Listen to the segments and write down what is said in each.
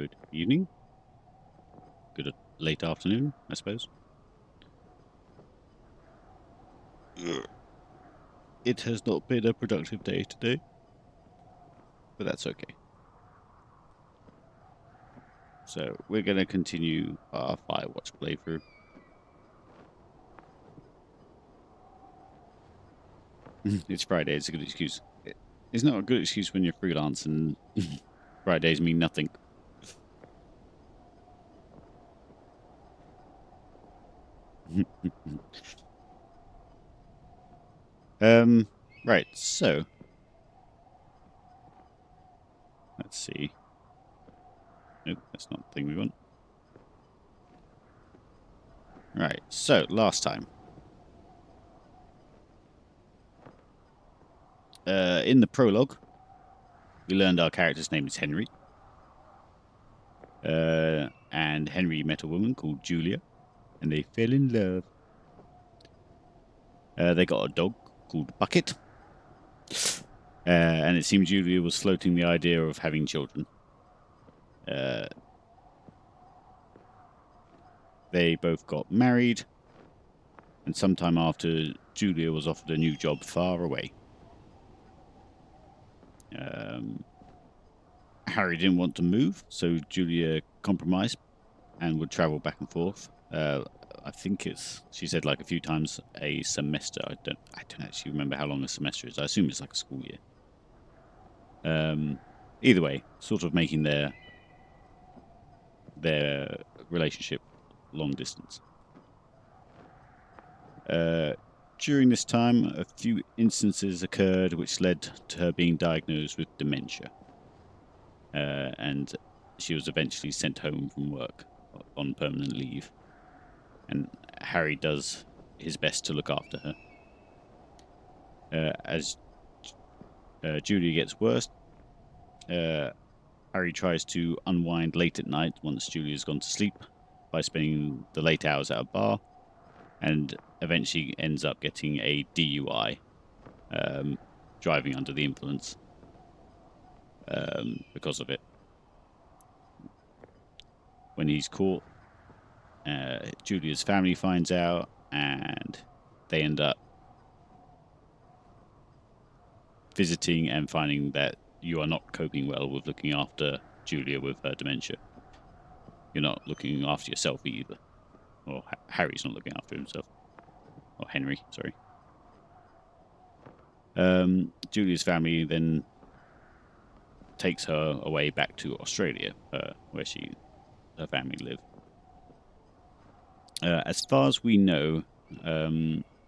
good evening, good late afternoon, I suppose. It has not been a productive day today, but that's okay. So we're going to continue our Firewatch playthrough. It's Friday, it's a good excuse. It's not a good excuse when you're freelance and Fridays mean nothing. Right, so let's see. Nope, that's not the thing we want. Right, so last time. In the prologue, we learned our character's name is Henry. And Henry met a woman called Julia, and they fell in love. They got a dog called Bucket, and it seemed Julia was floating the idea of having children. They both got married, and sometime after, Julia was offered a new job far away. Harry didn't want to move, so Julia compromised and would travel back and forth. I think she said like a few times a semester. I don't actually remember how long a semester is. I assume it's like a school year. Either way, sort of making their relationship long distance. During this time, a few instances occurred which led to her being diagnosed with dementia. And she was eventually sent home from work on permanent leave. And Harry does his best to look after her. As Julia gets worse, Harry tries to unwind late at night once Julia's gone to sleep by spending the late hours at a bar, and eventually ends up getting a DUI, driving under the influence, because of it. When he's caught, Julia's family finds out, and they end up visiting and finding that you are not coping well with looking after Julia with her dementia. You're not looking after yourself either. Or Harry's not looking after himself. Or Henry, sorry. Julia's family then takes her away back to Australia, where her family live. As far as we know,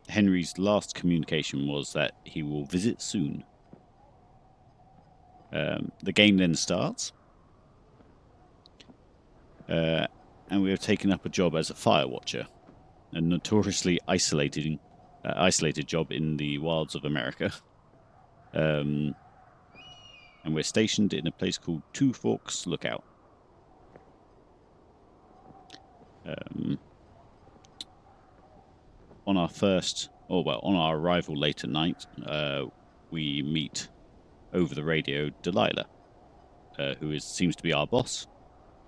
Henry's last communication was that he will visit soon. The game then starts, and we have taken up a job as a Firewatcher, a notoriously isolated job in the wilds of America. And we're stationed in a place called Two Forks Lookout. On our arrival late at night, we meet over the radio Delilah, who seems to be our boss,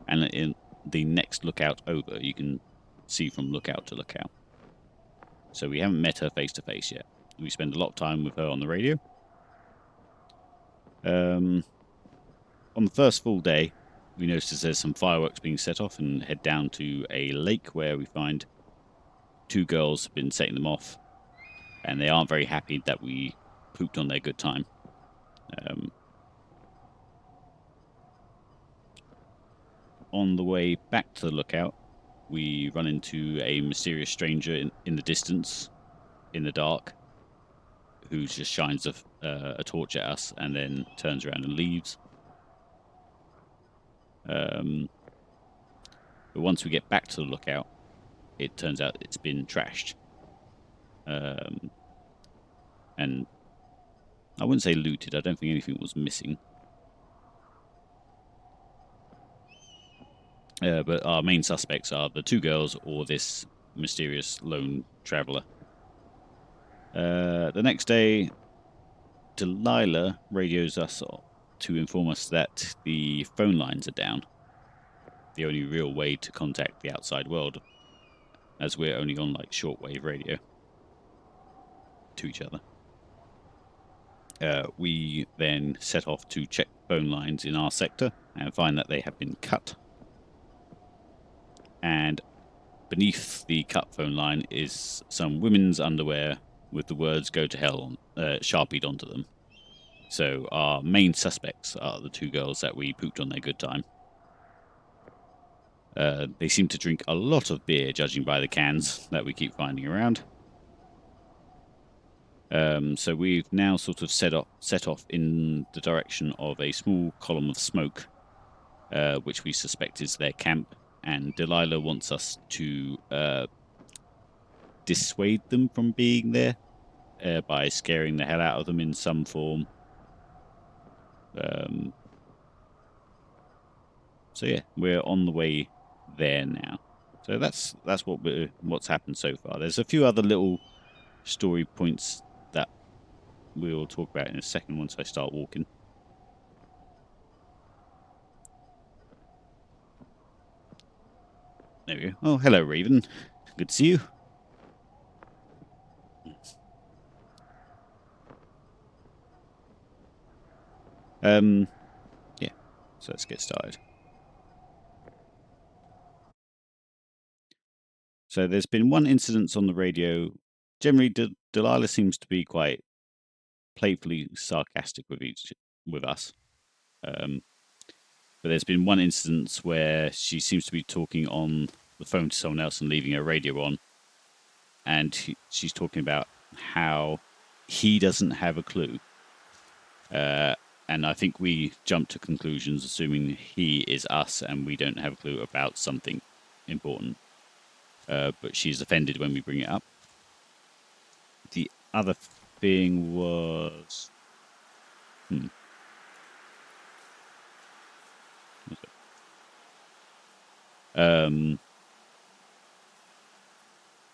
and in the next lookout over, you can see from lookout to lookout. So we haven't met her face to face yet. We spend a lot of time with her on the radio. On the first full day, we notice there's some fireworks being set off and head down to a lake where we find two girls have been setting them off, and they aren't very happy that we pooped on their good time. On the way back to the lookout, we run into a mysterious stranger in the distance, in the dark, who just shines a torch at us and then turns around and leaves. But once we get back to the lookout, it turns out it's been trashed. And I wouldn't say looted. I don't think anything was missing. But our main suspects are the two girls or this mysterious lone traveler. The next day, Delilah radios us to inform us that the phone lines are down. the only real way to contact the outside world, as we're only on like shortwave radio to each other. We then set off to check phone lines in our sector and find that they have been cut. And beneath the cut phone line is some women's underwear with the words "Go to hell" sharpied onto them. So our main suspects are the two girls that we pooped on their good time. They seem to drink a lot of beer, judging by the cans that we keep finding around. So we've now sort of set off in the direction of a small column of smoke, which we suspect is their camp. And Delilah wants us to dissuade them from being there by scaring the hell out of them in some form. So yeah, we're on the way there now. So that's what's happened so far. There's a few other little story points that we'll talk about in a second once I start walking. There we go. Oh, hello, Raven. Good to see you. Yeah. So let's get started. So there's been one incident on the radio. Generally, Delilah seems to be quite playfully sarcastic with us. But there's been one instance where she seems to be talking on the phone to someone else and leaving her radio on, and she's talking about how he doesn't have a clue. And I think we jump to conclusions assuming he is us and we don't have a clue about something important. But she's offended when we bring it up. The other thing was...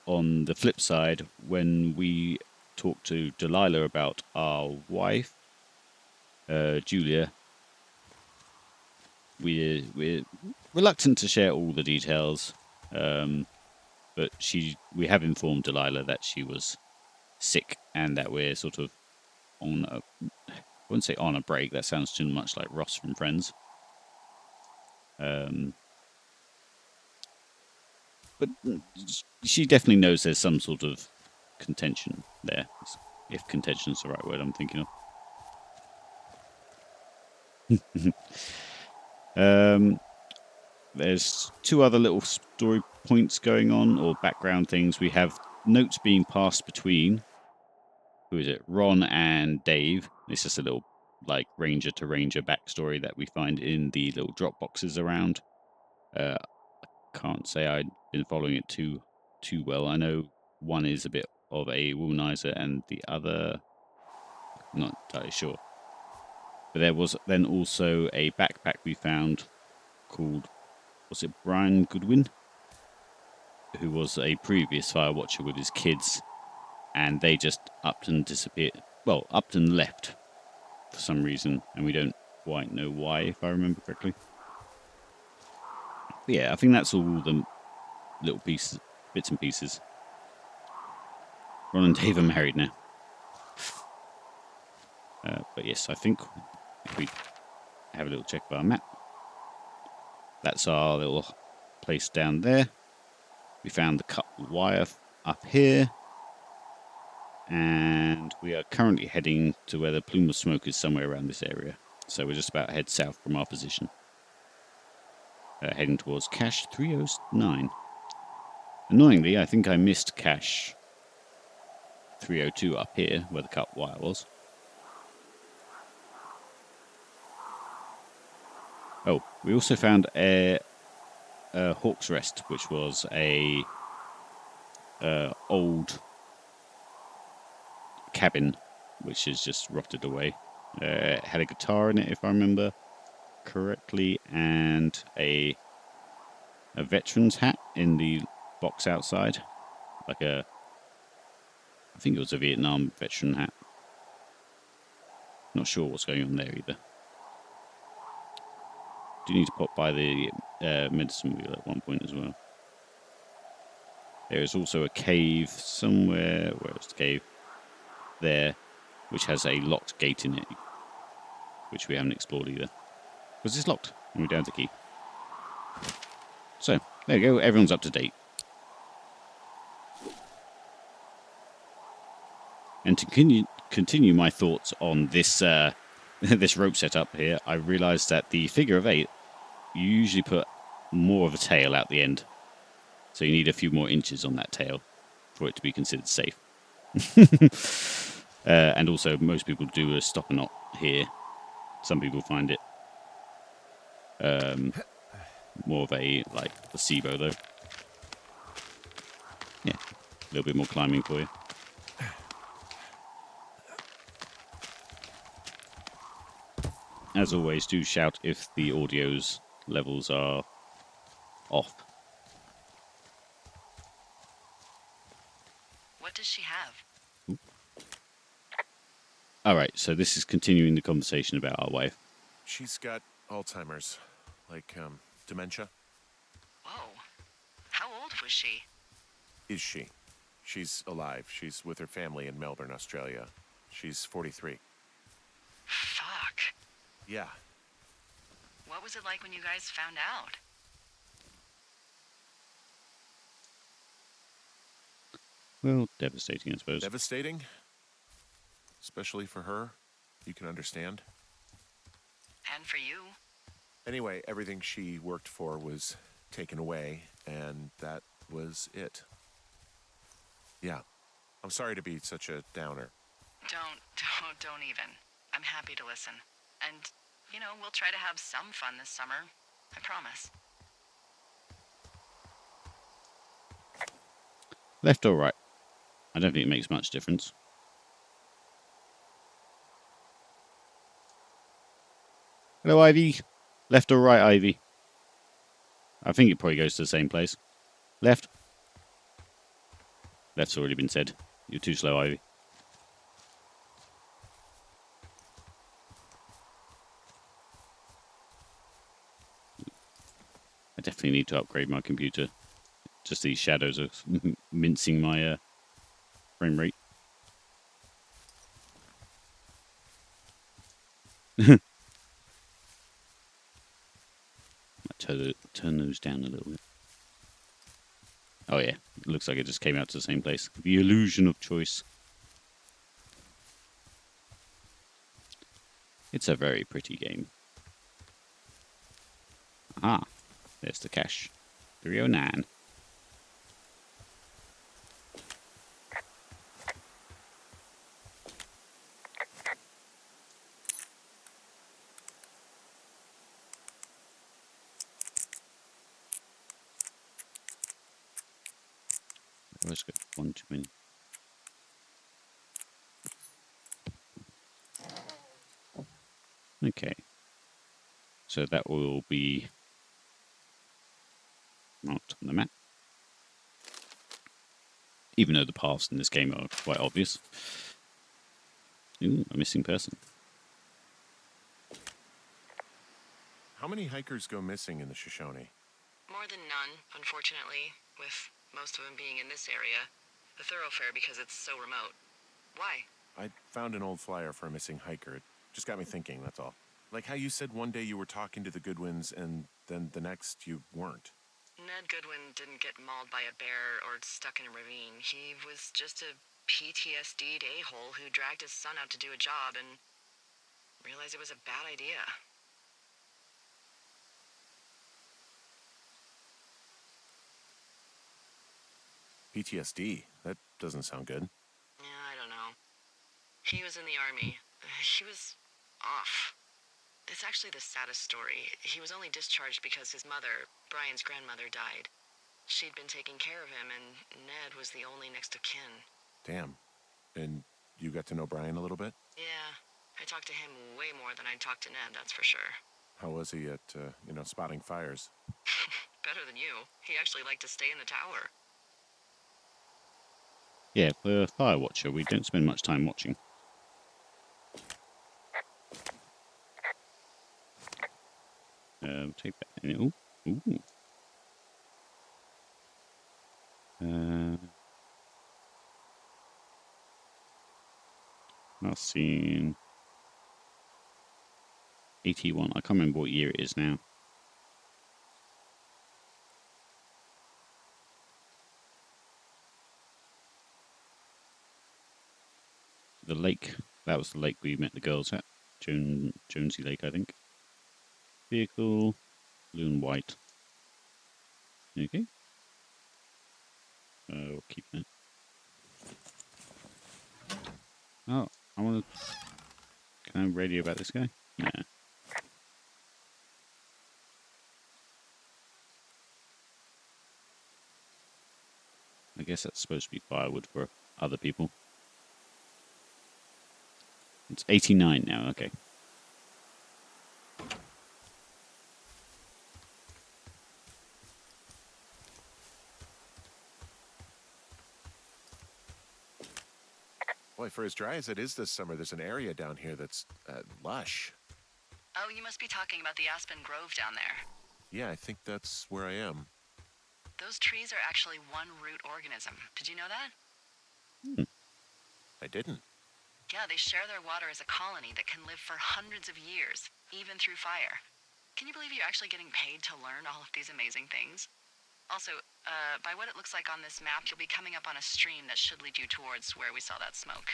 on the flip side, when we talk to Delilah about our wife, Julia, we're reluctant to share all the details, but we have informed Delilah that she was sick and that we're sort of on a, I wouldn't say on a break, that sounds too much like Ross from Friends. But she definitely knows there's some sort of contention there, if contention is the right word I'm thinking of. There's two other little story points going on, or background things. We have notes being passed between, who is it, Ron and Dave. It's just a little, like, ranger to ranger backstory that we find in the little drop boxes around. Can't say I'd been following it too well. I know one is a bit of a womanizer and the other, not entirely sure. But there was then also a backpack we found called, was it Brian Goodwin? Who was a previous Firewatcher with his kids, and they just upped and disappeared. Well, upped and left for some reason, and we don't quite know why, if I remember correctly. But yeah, I think that's all the little pieces, bits and pieces. Ron and Dave are married now. But yes, I think if we have a little check of our map, that's our little place down there. We found the cut wire up here, and we are currently heading to where the plume of smoke is, somewhere around this area. So we're just about to head south from our position. Heading towards cache 309. Annoyingly, I think I missed cache 302 up here, where the cut wire was. Oh, we also found a Hawk's Rest, which was a old cabin, which is just rotted away. It had a guitar in it, if I remember correctly, and a veteran's hat in the box outside, like I think it was a Vietnam veteran hat. Not sure what's going on there either. do need to pop by the medicine wheel at one point as well. There is also a cave somewhere. Where is the cave? There, which has a locked gate in it, which we haven't explored either. Because it's locked, and we don't have the key. So, there you go. Everyone's up to date. And to continue my thoughts on this this rope setup here, I realised that the figure of 8, you usually put more of a tail out the end. So you need a few more inches on that tail for it to be considered safe. And also, most people do a stopper knot here. Some people find it more of a placebo, though. Yeah, a little bit more climbing for you. As always, do shout if the audio's levels are off. What does she have? All right, so this is continuing the conversation about our wife. She's got Alzheimer's, like dementia. Whoa. How old was she? Is she? She's alive. She's with her family in Melbourne, Australia. She's 43. Fuck. Yeah. What was it like when you guys found out? Well, devastating, I suppose. Devastating? Especially for her. You can understand. And for you? Anyway, everything she worked for was taken away, and that was it. Yeah. I'm sorry to be such a downer. Don't even. I'm happy to listen. And, you know, we'll try to have some fun this summer. I promise. Left or right? I don't think it makes much difference. Hello, Ivy. Left or right, Ivy? I think it probably goes to the same place. Left? Left's already been said. You're too slow, Ivy. I definitely need to upgrade my computer. Just these shadows are mincing my frame rate. Turn those down a little bit. Oh yeah, it looks like it just came out to the same place. The illusion of choice. It's a very pretty game. Aha, there's the cache. 309. Let's go one too many. Okay. So that will be marked on the map. Even though the paths in this game are quite obvious. Ooh, a missing person. How many hikers go missing in the Shoshone? More than none, unfortunately, with most of them being in this area. The thoroughfare because it's so remote. Why? I found an old flyer for a missing hiker. It just got me thinking, that's all. Like how you said one day you were talking to the Goodwins and then the next you weren't. Ned Goodwin didn't get mauled by a bear or stuck in a ravine. He was just a PTSD'd a-hole who dragged his son out to do a job and realized it was a bad idea. PTSD? That doesn't sound good. Yeah, I don't know. He was in the army. He was off. It's actually the saddest story. He was only discharged because his mother, Brian's grandmother, died. She'd been taking care of him, and Ned was the only next of kin. Damn. And you got to know Brian a little bit? Yeah, I talked to him way more than I'd talked to Ned, that's for sure. How was he at, spotting fires? Better than you. He actually liked to stay in the tower. Yeah, for Firewatcher, we don't spend much time watching. Take that. Ooh. Ooh. Last seen 81. I can't remember what year it is now. The lake. That was the lake we met the girls at. Jonesy Lake, I think. Vehicle. Blue and white. Okay. We'll keep that. Oh, I want to... Can I radio about this guy? Yeah. I guess that's supposed to be firewood for other people. It's 89 now, okay. Boy, for as dry as it is this summer, there's an area down here that's lush. Oh, you must be talking about the Aspen Grove down there. Yeah, I think that's where I am. Those trees are actually one root organism. Did you know that? I didn't. Yeah, they share their water as a colony that can live for hundreds of years, even through fire. Can you believe you're actually getting paid to learn all of these amazing things? Also, by what it looks like on this map, you'll be coming up on a stream that should lead you towards where we saw that smoke.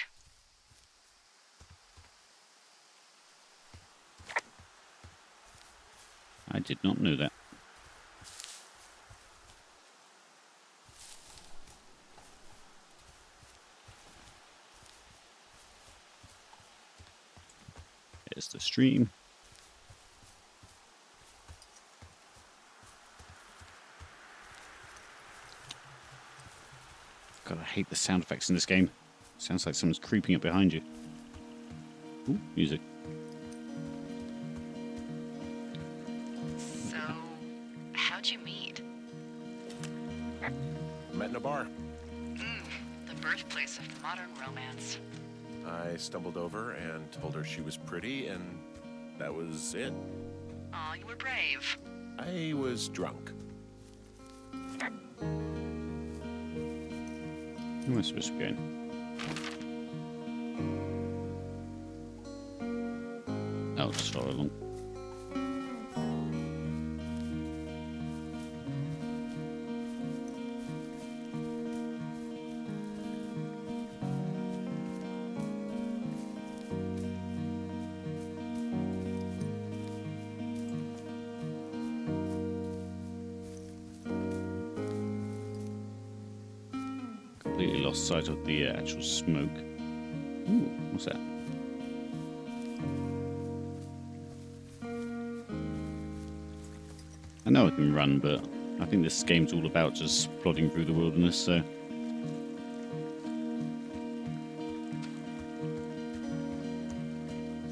I did not know that. There's the stream. God, I hate the sound effects in this game. Sounds like someone's creeping up behind you. Ooh, music. So, how'd you meet? Met in a bar. The birthplace of modern romance. I stumbled over and told her she was pretty, and that was it. Aw, you were brave. I was drunk. Where am I supposed to be going? Oh, just follow along. Completely lost sight of the actual smoke. Ooh, what's that? I know I can run, but I think this game's all about just plodding through the wilderness, so...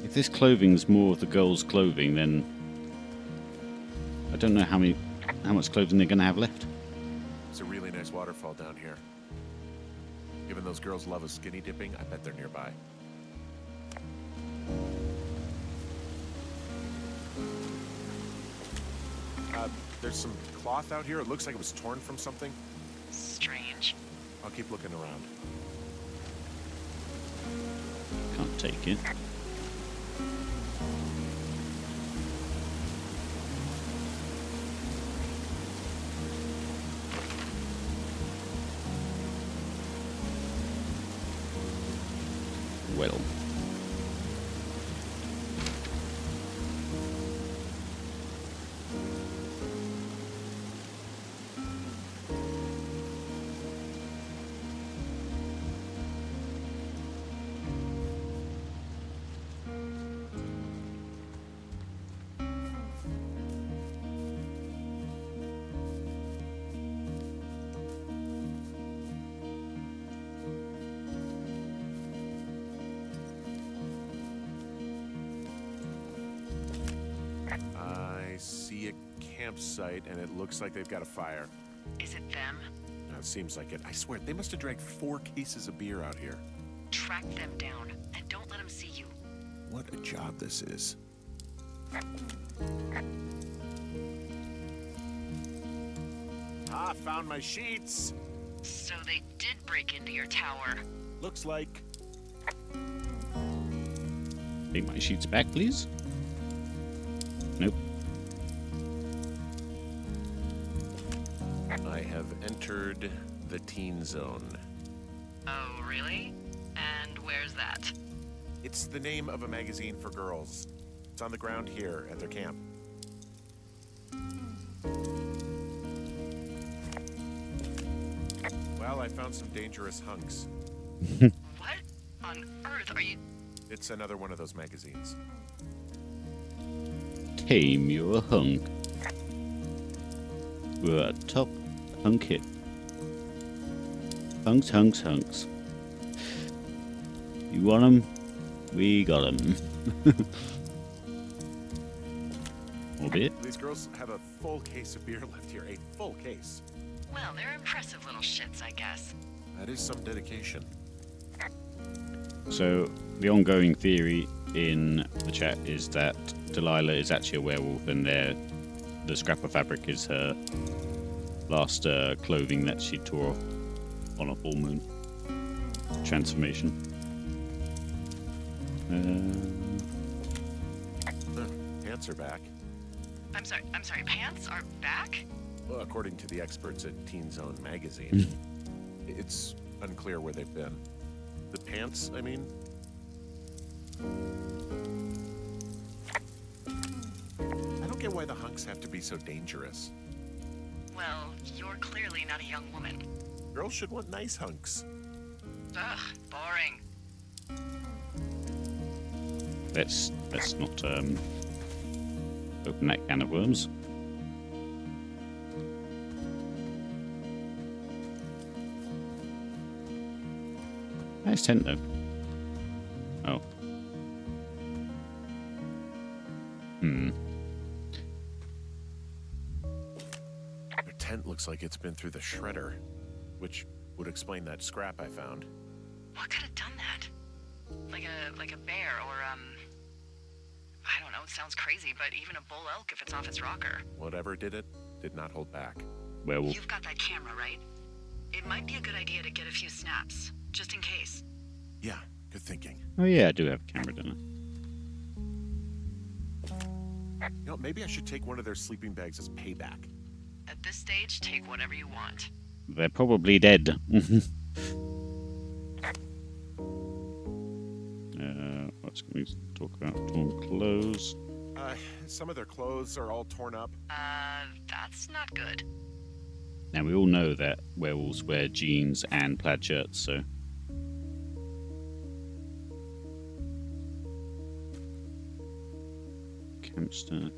If this clothing's more of the girl's clothing, then... I don't know how much clothing they're going to have left. It's a really nice waterfall down here. Given those girls' love of skinny dipping, I bet they're nearby. There's some cloth out here. It looks like it was torn from something. Strange. I'll keep looking around. Can't take it. Well. I see a campsite, and it looks like they've got a fire. Is it them? No, it seems like it. I swear, they must have drank 4 cases of beer out here. Track them down, and don't let them see you. What a job this is. Ah, found my sheets. So they did break into your tower. Looks like. Take my sheets back, please. Nope. I have entered the teen zone. Oh, really? And where's that? It's the name of a magazine for girls. It's on the ground here at their camp. Well, I found some dangerous hunks. What on earth are you... It's another one of those magazines. Tame your hunk. We're a top hunk hit. Hunks, hunks, hunks. You want 'em? We got 'em. Albeit. These girls have a full case of beer left here. A full case. Well, they're impressive little shits, I guess. That is some dedication. So, the ongoing theory in the chat is that Delilah is actually a werewolf and the scrap of fabric is her last clothing that she tore off on a full moon transformation. Pants are back. I'm sorry, pants are back? Well, according to the experts at Teen Zone magazine, it's unclear where they've been. The pants, I mean? I don't get why the hunks have to be so dangerous. Well, you're clearly not a young woman. Girls should want nice hunks. Ugh, boring. Let's not open that can of worms. Nice tent though. Oh. Their tent looks like it's been through the shredder, which would explain that scrap I found. What could have done that? Like a bear or, I don't know, it sounds crazy, but even a bull elk if it's off its rocker. Whatever did it, did not hold back. Werewolf. You've got that camera, right? It might be a good idea to get a few snaps, just in case. Yeah, good thinking. Oh yeah, I do have a camera, don't I? You know, maybe I should take one of their sleeping bags as payback. At this stage, take whatever you want. They're probably dead. What's going to talk about? Torn clothes. Some of their clothes are all torn up. That's not good. Now we all know that werewolves wear jeans and plaid shirts, so. Campster,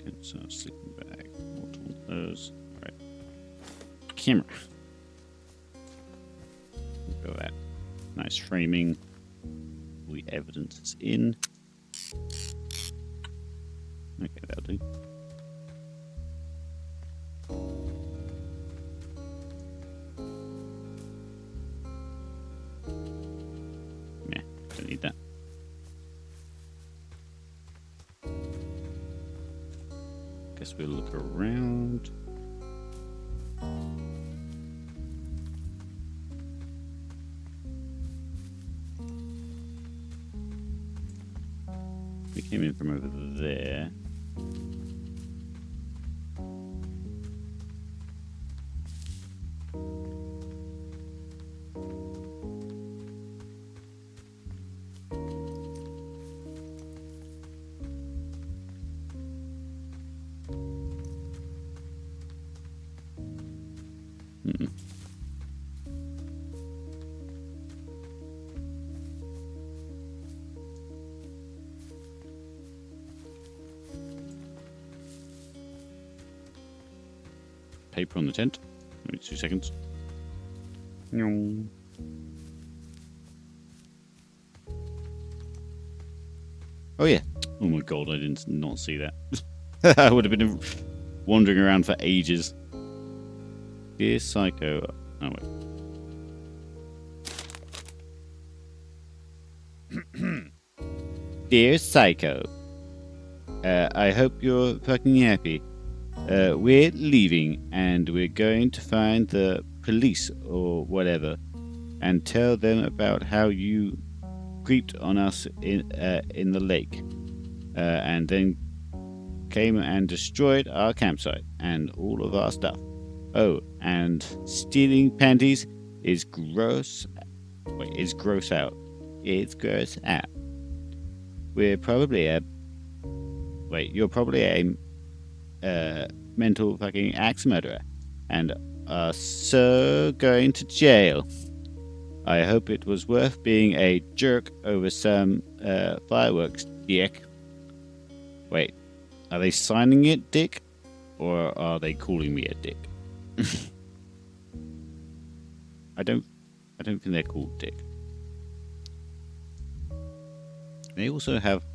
sleeping bag, more torn clothes. Alright. Camera. Go that. Nice framing. All the evidence is in. Okay, that'll do. Yeah, don't need that. Guess we'll look around. We came in from over there. Paper on the tent. Give me 2 seconds. Oh yeah. Oh my god, I did not see that. I would have been wandering around for ages. Dear Psycho. Oh wait. Dear Psycho. I hope you're fucking happy. We're leaving, and we're going to find the police or whatever, and tell them about how you creeped on us in the lake, and then came and destroyed our campsite and all of our stuff. Oh, and stealing panties is gross. Wait, it's gross out. It's gross out. We're probably a. Wait, you're probably a mental fucking axe murderer, and are so going to jail. I hope it was worth being a jerk over some fireworks, dick. Wait, are they signing it, Dick? Or are they calling me a dick? I don't think they're called Dick. They also have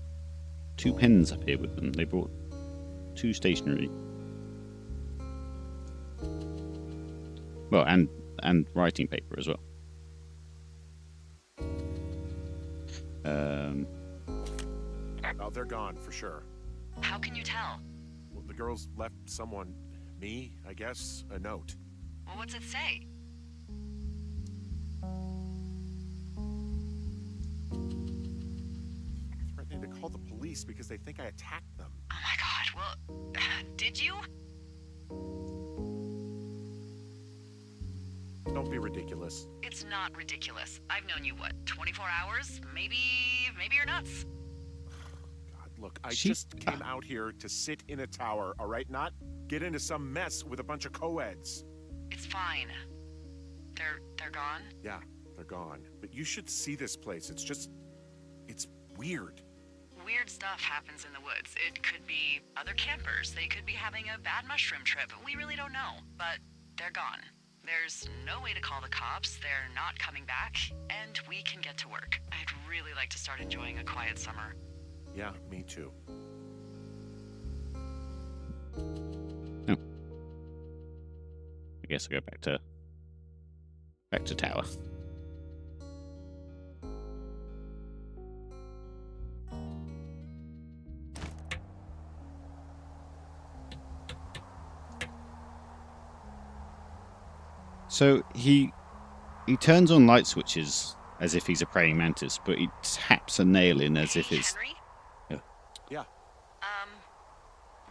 2 pens up here with them. They brought 2 stationery. Well, and writing paper as well. Oh, they're gone for sure. How can you tell? Well, the girls left someone, me, I guess, a note. Well, what's it say? Threatening to call the police because they think I attacked them. Oh my god, well, did you? Don't be ridiculous. It's not ridiculous. I've known you, what, 24 hours? Maybe you're nuts. God, look, I just came out here to sit in a tower, all right? Not get into some mess with a bunch of co-eds. It's fine. They're gone? Yeah, they're gone. But you should see this place. It's weird. Weird stuff happens in the woods. It could be other campers. They could be having a bad mushroom trip. We really don't know. But they're gone. There's no way to call the cops. They're not coming back. And we can get to work. I'd really like to start enjoying a quiet summer. Yeah, me too. Oh. I guess I'll go back to tower. So he turns on light switches as if he's a praying mantis, but he taps a nail in as if it's. Henry? Yeah.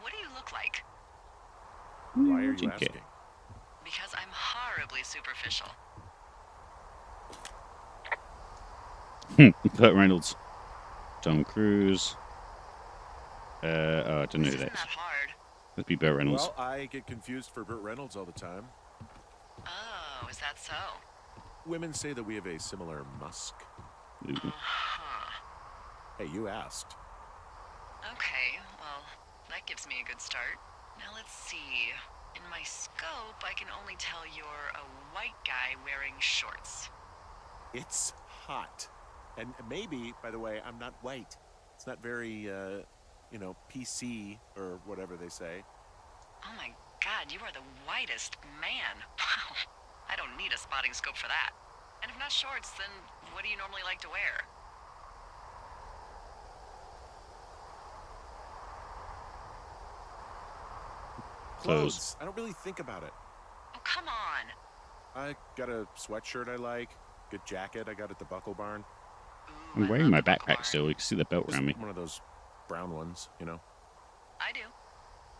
What do you look like? Why are you Jinky. asking? Because I'm horribly superficial. Burt Reynolds, Tom Cruise. I don't know This who isn't that is. that hard. Must be Burt Reynolds. Well, I get confused for Burt Reynolds all the time. Oh, is that so? Women say that we have a similar musk. Ooh. Uh-huh. Hey, you asked. Okay, well, that gives me a good start. Now let's see. In my scope, I can only tell you're a white guy wearing shorts. It's hot. And maybe, by the way, I'm not white. It's not very, PC or whatever they say. Oh my god, you are the whitest man. Wow. I don't need a spotting scope for that. And if not shorts, then what do you normally like to wear? Clothes. I don't really think about it. Oh, come on. I got a sweatshirt I like, good jacket I got at the Buckle Barn. Ooh, I'm I wearing love my the buckle backpack barn. still. You can see the belt Just around me. one of those brown ones, you know. I do.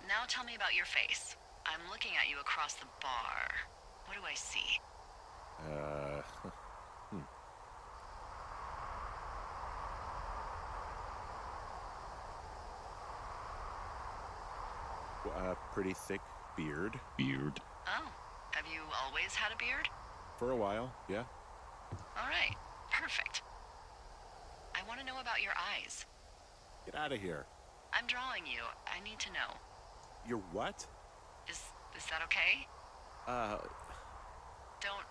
Now tell me about your face. I'm looking at you across the bar. What do I see? Pretty thick beard. Beard. Oh, have you always had a beard? For a while, yeah. All right, perfect. I want to know about your eyes. Get out of here. I'm drawing you. I need to know. You're what? Is that okay? Don't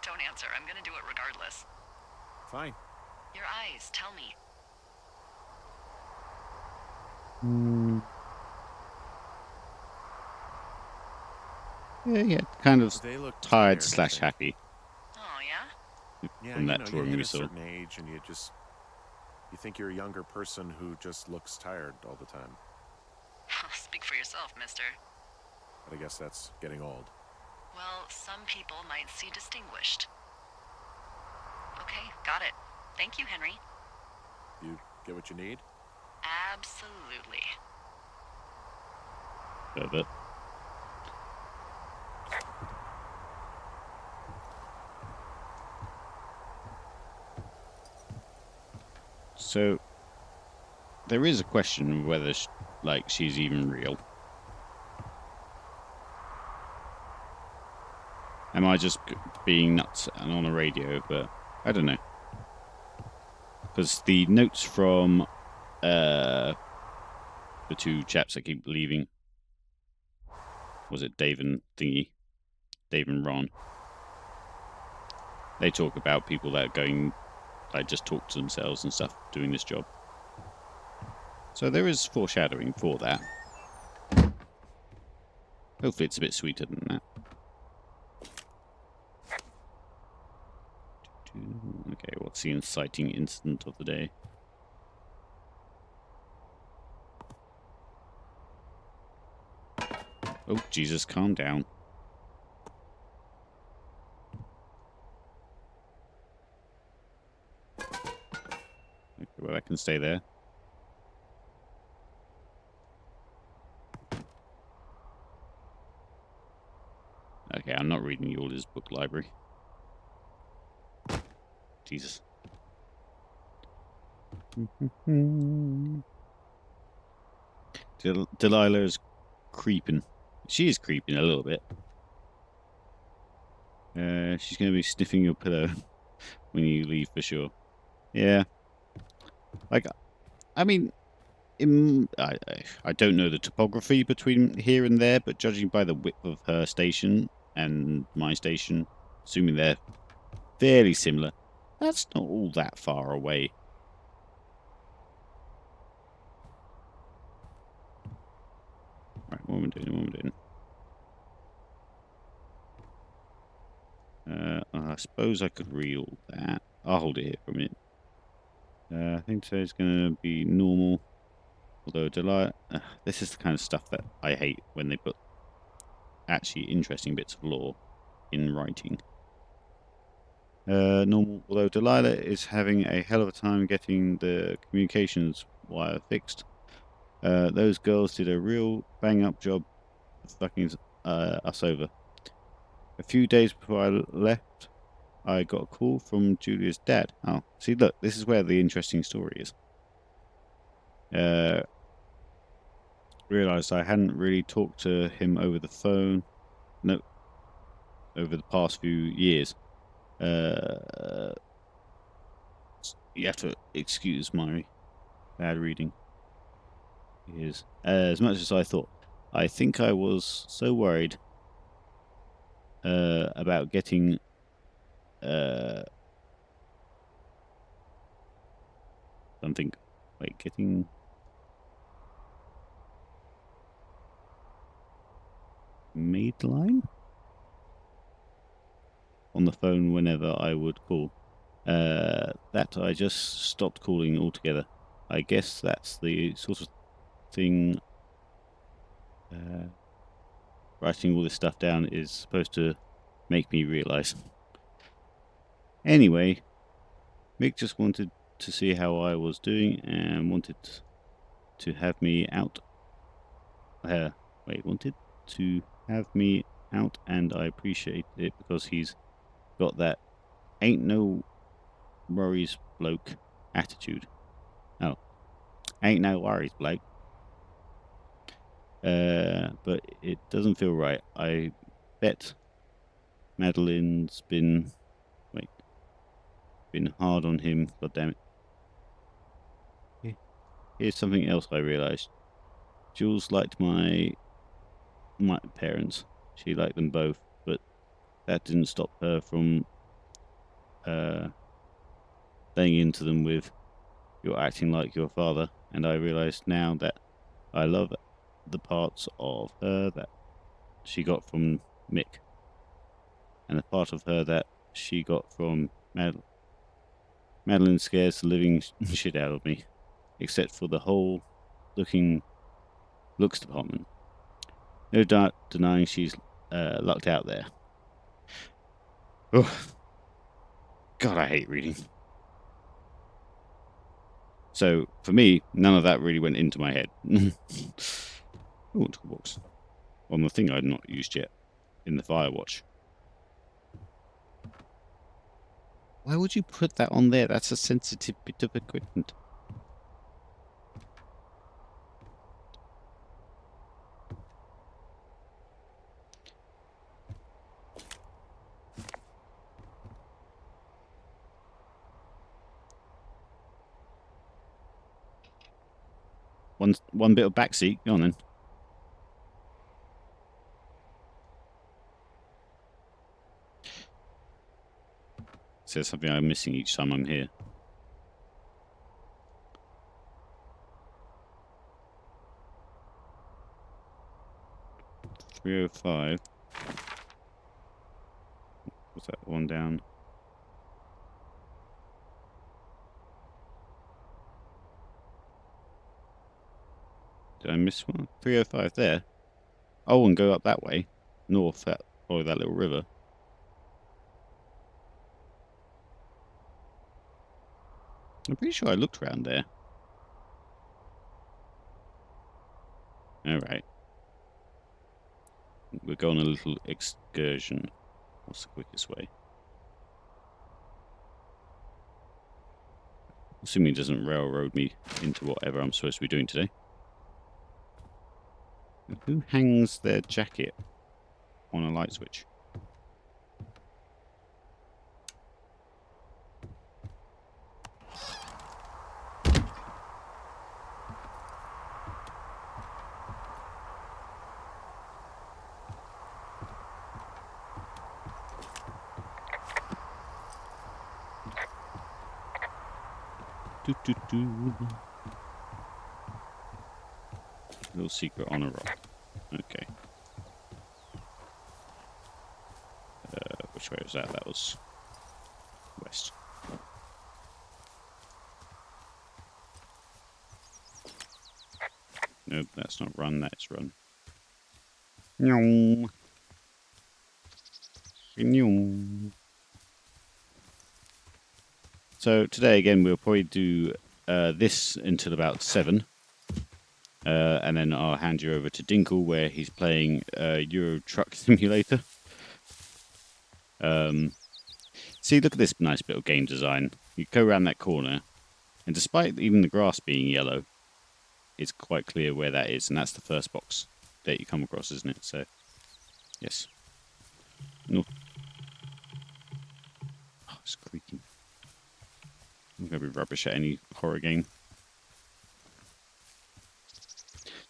don't answer. I'm gonna do it regardless. Fine. Your eyes. Tell me. Yeah, kind of They look tired I slash think. happy Oh yeah. Yeah, from that you touring hit we a saw. certain age and you think you're a younger person who just looks tired all the time. Speak for yourself, mister. but I guess that's getting old. Well, some people might see distinguished. Okay, got it. Thank you, Henry. You get what you need? Absolutely. Pervert. So there is a question whether she's even real. Am I just being nuts and on a radio? But I don't know, because the notes from the two chaps that keep leaving, was it Dave and Ron? They talk about people that are going, like, just talk to themselves and stuff doing this job. So there is foreshadowing for that. Hopefully it's a bit sweeter than that. Okay, what's the inciting incident of the day? Oh, Jesus, calm down. Okay, well, I can stay there. Okay, I'm not reading you all his book library. Jesus. Delilah's creeping. She is creeping a little bit. She's going to be sniffing your pillow when you leave for sure. Yeah. Like, I mean, I don't know the topography between here and there, but judging by the width of her station and my station, assuming they're fairly similar, that's not all that far away. Right, what am I doing? What am I doing? I suppose I could read all that. I'll hold it here for a minute. I think today's going to be normal. Although this is the kind of stuff that I hate when they put actually interesting bits of lore in writing. Normal. Although Delilah is having a hell of a time getting the communications wire fixed. Those girls did a real bang-up job of fucking us over. A few days before I left, I got a call from Julia's dad. Oh, see, look, this is where the interesting story is. Realised I hadn't really talked to him over the phone. No, over the past few years. You have to excuse my bad reading. Is as much as I thought. I think I was so worried about getting something. Wait, getting maid line on the phone whenever I would call. That I just stopped calling altogether. I guess that's the sort of thing. Writing all this stuff down is supposed to make me realise. Anyway, Mick just wanted to see how I was doing and wanted to have me out. Wanted to have me out, and I appreciate it because he's got that ain't no worries bloke attitude. Oh, ain't no worries bloke. But it doesn't feel right. I bet Madeline's been hard on him. God damn it. Here's something else I realised. Jules liked my parents. She liked them both, but that didn't stop her from laying into them with, "You're acting like your father." And I realised now that I love the parts of her that she got from Mick, and the part of her that she got from Madeline scares the living shit out of me, except for the whole looks department. No denying she's lucked out there. Oh, God, I hate reading. So, for me, none of that really went into my head. Oh, toolbox. On the thing I'd not used yet in the Firewatch. Why would you put that on there? That's a sensitive bit of equipment. One bit of backseat. Go on then. Is there something I'm missing each time I'm here? $305. Was that one down? Did I miss one? 305 there. Oh, and go up that way. North, follow that little river. I'm pretty sure I looked around there. Alright. We'll go on a little excursion. What's the quickest way? Assuming it doesn't railroad me into whatever I'm supposed to be doing today. Who hangs their jacket on a light switch? Doo -doo -doo. Little secret on a rock. Okay. Which way was that? That was west. Nope, that's not run, that's run. Nyong. Nyong. So today again we'll probably do this until about 7. And then I'll hand you over to Dinkle where he's playing Euro Truck Simulator. See, look at this nice bit of game design. You go around that corner, and despite even the grass being yellow, it's quite clear where that is, and that's the first box that you come across, isn't it? So, yes. No. Oh, it's creaking. I'm going to be rubbish at any horror game.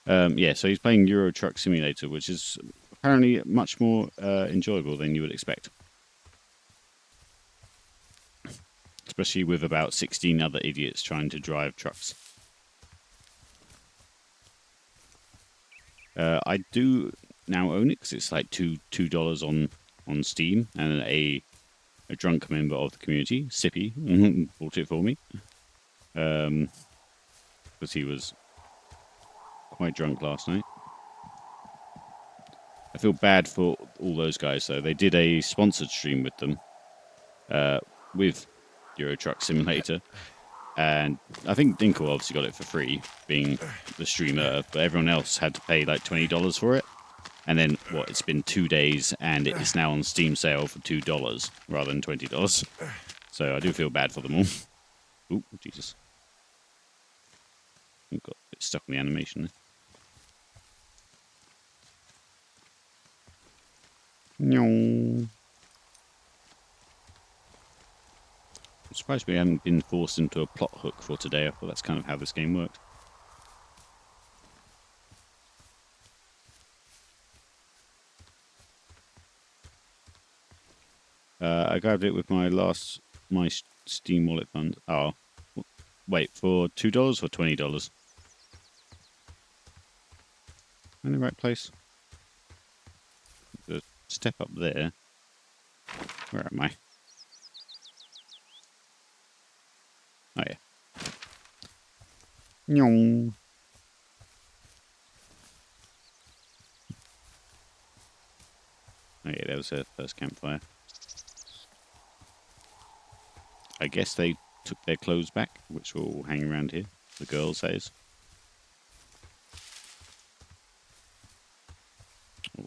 Yeah, so he's playing Euro Truck Simulator, which is apparently much more enjoyable than you would expect. Especially with about 16 other idiots trying to drive trucks. I do now own it because it's like $2 on Steam, and a drunk member of the community, Sippy, bought it for me because he was quite drunk last night. I feel bad for all those guys though. They did a sponsored stream with them, with Euro Truck Simulator, and I think Dinkle obviously got it for free, being the streamer, but everyone else had to pay like $20 for it. And then, what, it's been 2 days, and it is now on Steam sale for $2 rather than $20. So I do feel bad for them all. Ooh, Jesus. I've got a bit stuck in the animation there. No. I'm surprised we haven't been forced into a plot hook for today. I thought that's kind of how this game worked. I grabbed it with my Steam wallet fund. Oh, wait, for $2 or $20? In the right place? The step up there. Where am I? Oh yeah. Nyong. that was their first campfire. I guess they took their clothes back, which will all hang around here. The girls, that is.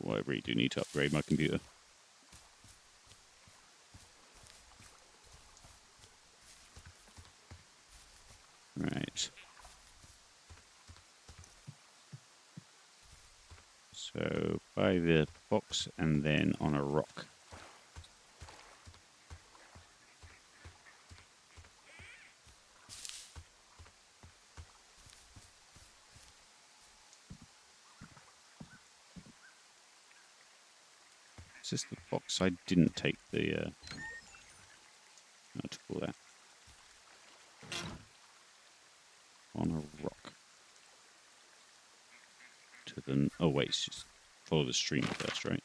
Oh, I really do need to upgrade my computer. Right. So, by the box and then on a rock. Is this the box I didn't take the... I took all that. On a rock. To the... Oh, wait, it's just follow the stream first, right?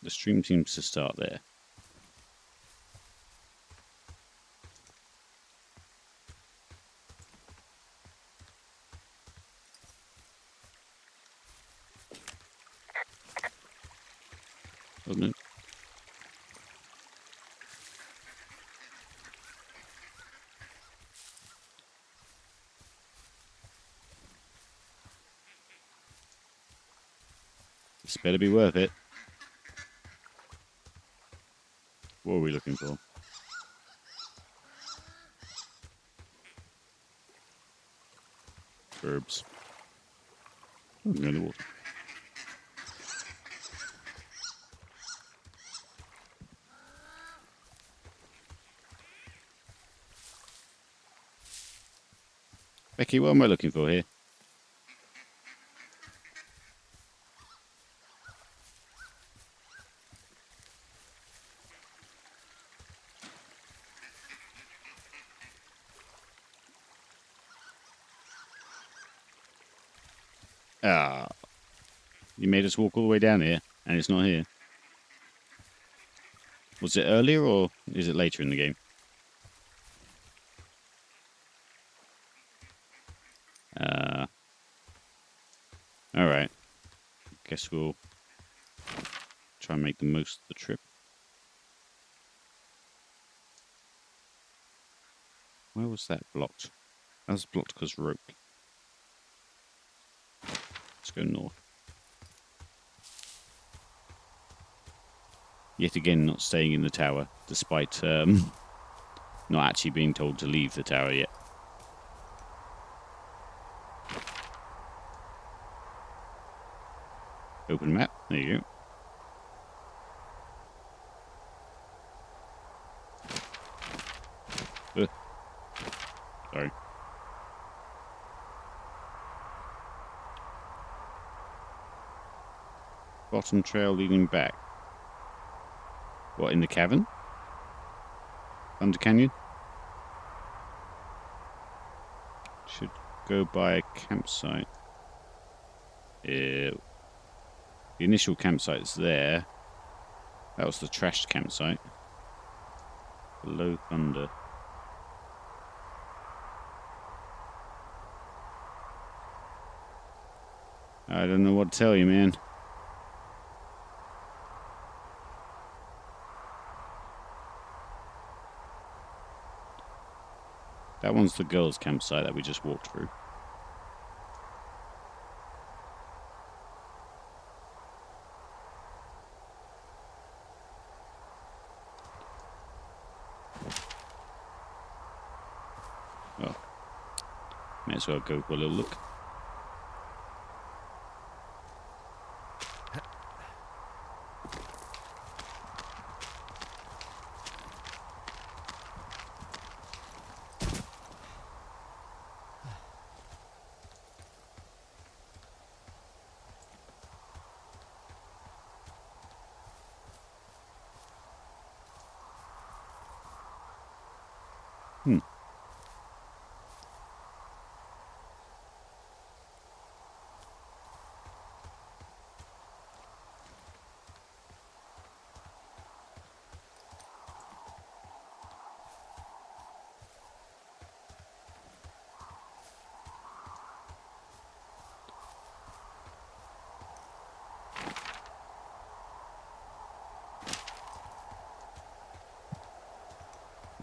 The stream seems to start there. Oh, no. This better be worth it. What are we looking for? Herbs. Oh, we're in the water. Becky, what am I looking for here? Ah, you made us walk all the way down here, and it's not here. Was it earlier, or is it later in the game? Alright. Guess we'll try and make the most of the trip. Where was that blocked? That was blocked because rope. Let's go north. Yet again, not staying in the tower, despite not actually being told to leave the tower yet. Open map. There you go. Sorry. Bottom trail leading back. What, in the cavern? Under Canyon? Should go by a campsite. The initial campsite's there. That was the trashed campsite. Below Thunder. I don't know what to tell you, man. That one's the girls' campsite that we just walked through. Oh. May as well go for a little look.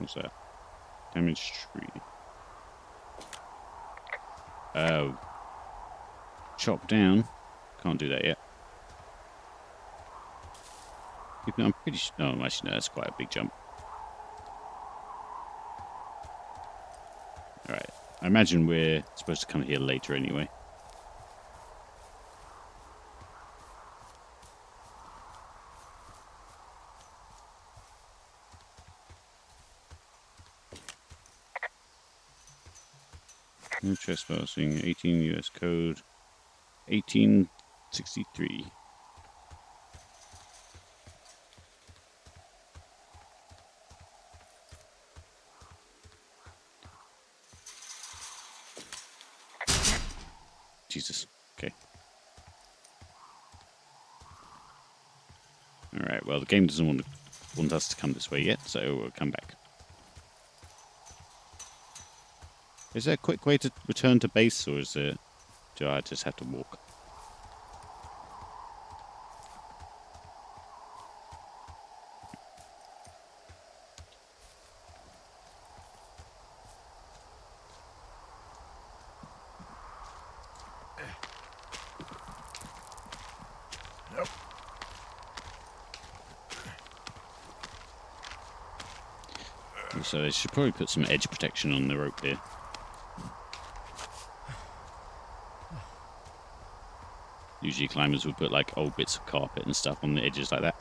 What's that? Damaged tree. Oh. Chop down. Can't do that yet. I'm pretty sure. No, actually, no, that's quite a big jump. Alright. I imagine we're supposed to come here later anyway. No trespassing. 18 US code. 1863. Jesus. Okay. Alright, well, the game doesn't want us to come this way yet, so we'll come back. Is there a quick way to return to base, or do I just have to walk? Nope. So they should probably put some edge protection on the rope here. Usually climbers would put like old bits of carpet and stuff on the edges like that.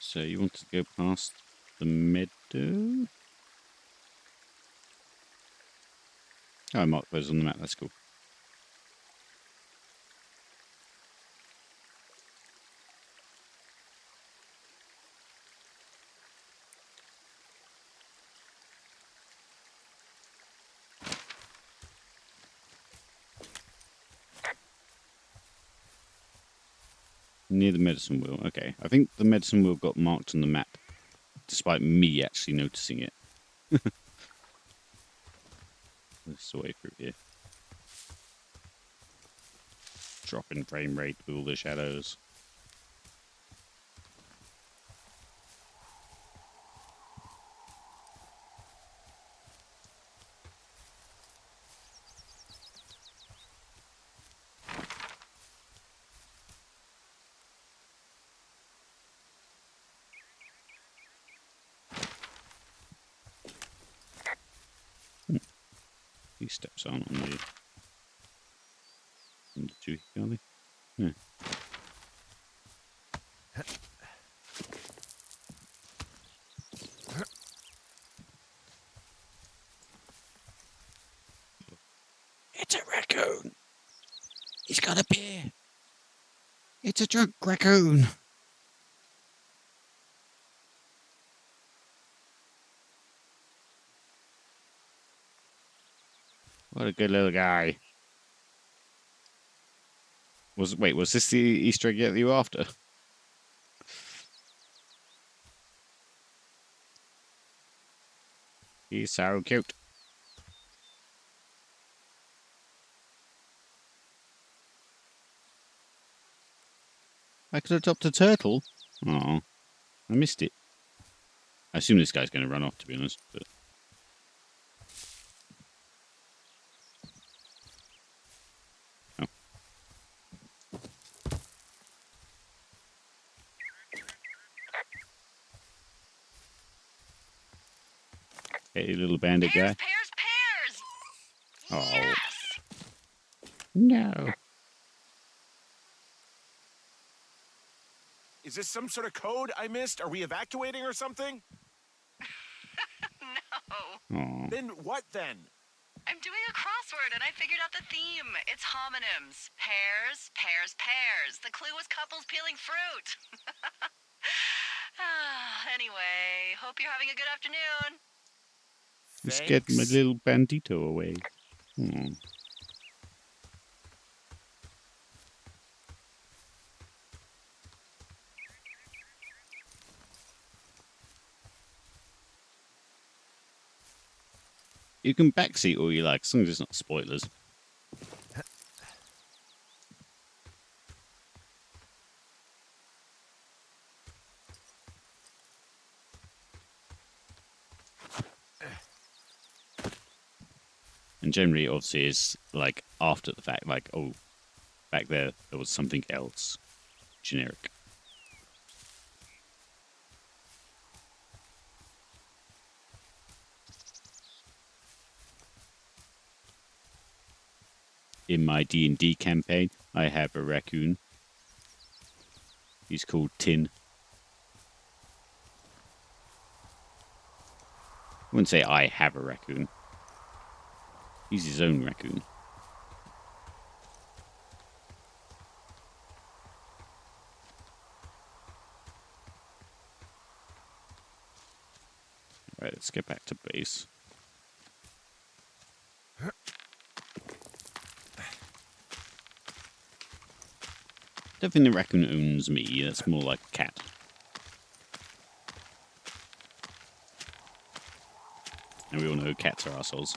So you want to go past the meadow? Oh, I marked those on the map. That's cool. Near the medicine wheel. Okay. I think the medicine wheel got marked on the map, despite me actually noticing it. This is the way through here. Dropping frame rate with all the shadows. These steps aren't on the Dewey, are they? Yeah. It's a raccoon. He's got a beer. It's a drunk raccoon. What a good little guy. Was this the Easter egg that you were after? He's so cute. I could adopt a turtle. Oh, I missed it. I assume this guy's going to run off, to be honest. But oh. Hey, little bandit guy. Pears! Oh. Yes! No. Is this some sort of code I missed? Are we evacuating or something? No. Oh. Then what then? I'm doing a crossword and I figured out the theme. It's homonyms. Pears, pears, pears. The clue was couples peeling fruit. Anyway, hope you're having a good afternoon. You scared my little bandito away. Oh. You can backseat all you like, as long as it's not spoilers. And generally, obviously, is like after the fact, like, oh, back there was something else generic. In my D&D campaign, I have a raccoon. He's called Tin. I wouldn't say I have a raccoon. He's his own raccoon. Alright, let's get back to base. Don't think the raccoon owns me. That's more like a cat. And we all know cats are assholes.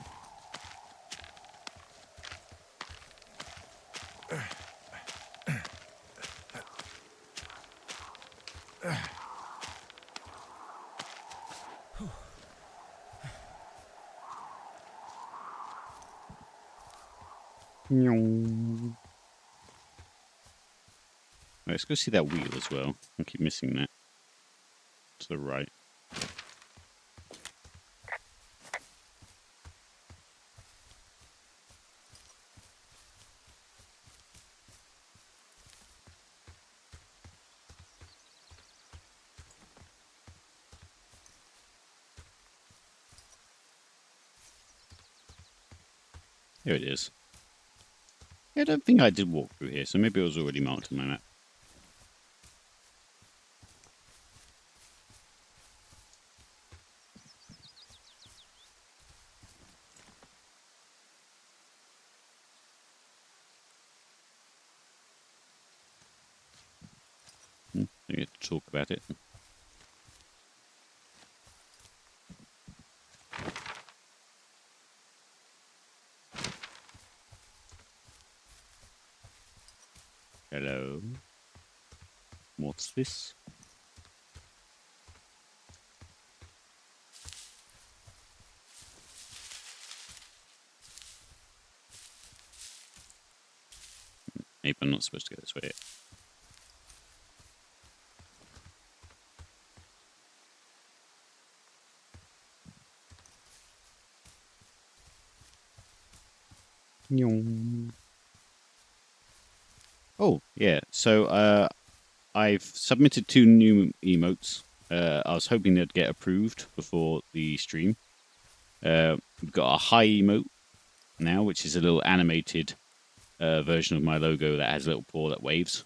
Right, let's go see that wheel as well. I keep missing that. To the right. Here it is. Yeah, I don't think I did walk through here, so maybe it was already marked on my map. I get to talk about it. Hello. What's this? Maybe I'm not supposed to go this way yet. Oh, yeah. So, I've submitted 2 new emotes. I was hoping they'd get approved before the stream. We've got a high emote now, which is a little animated version of my logo that has a little paw that waves.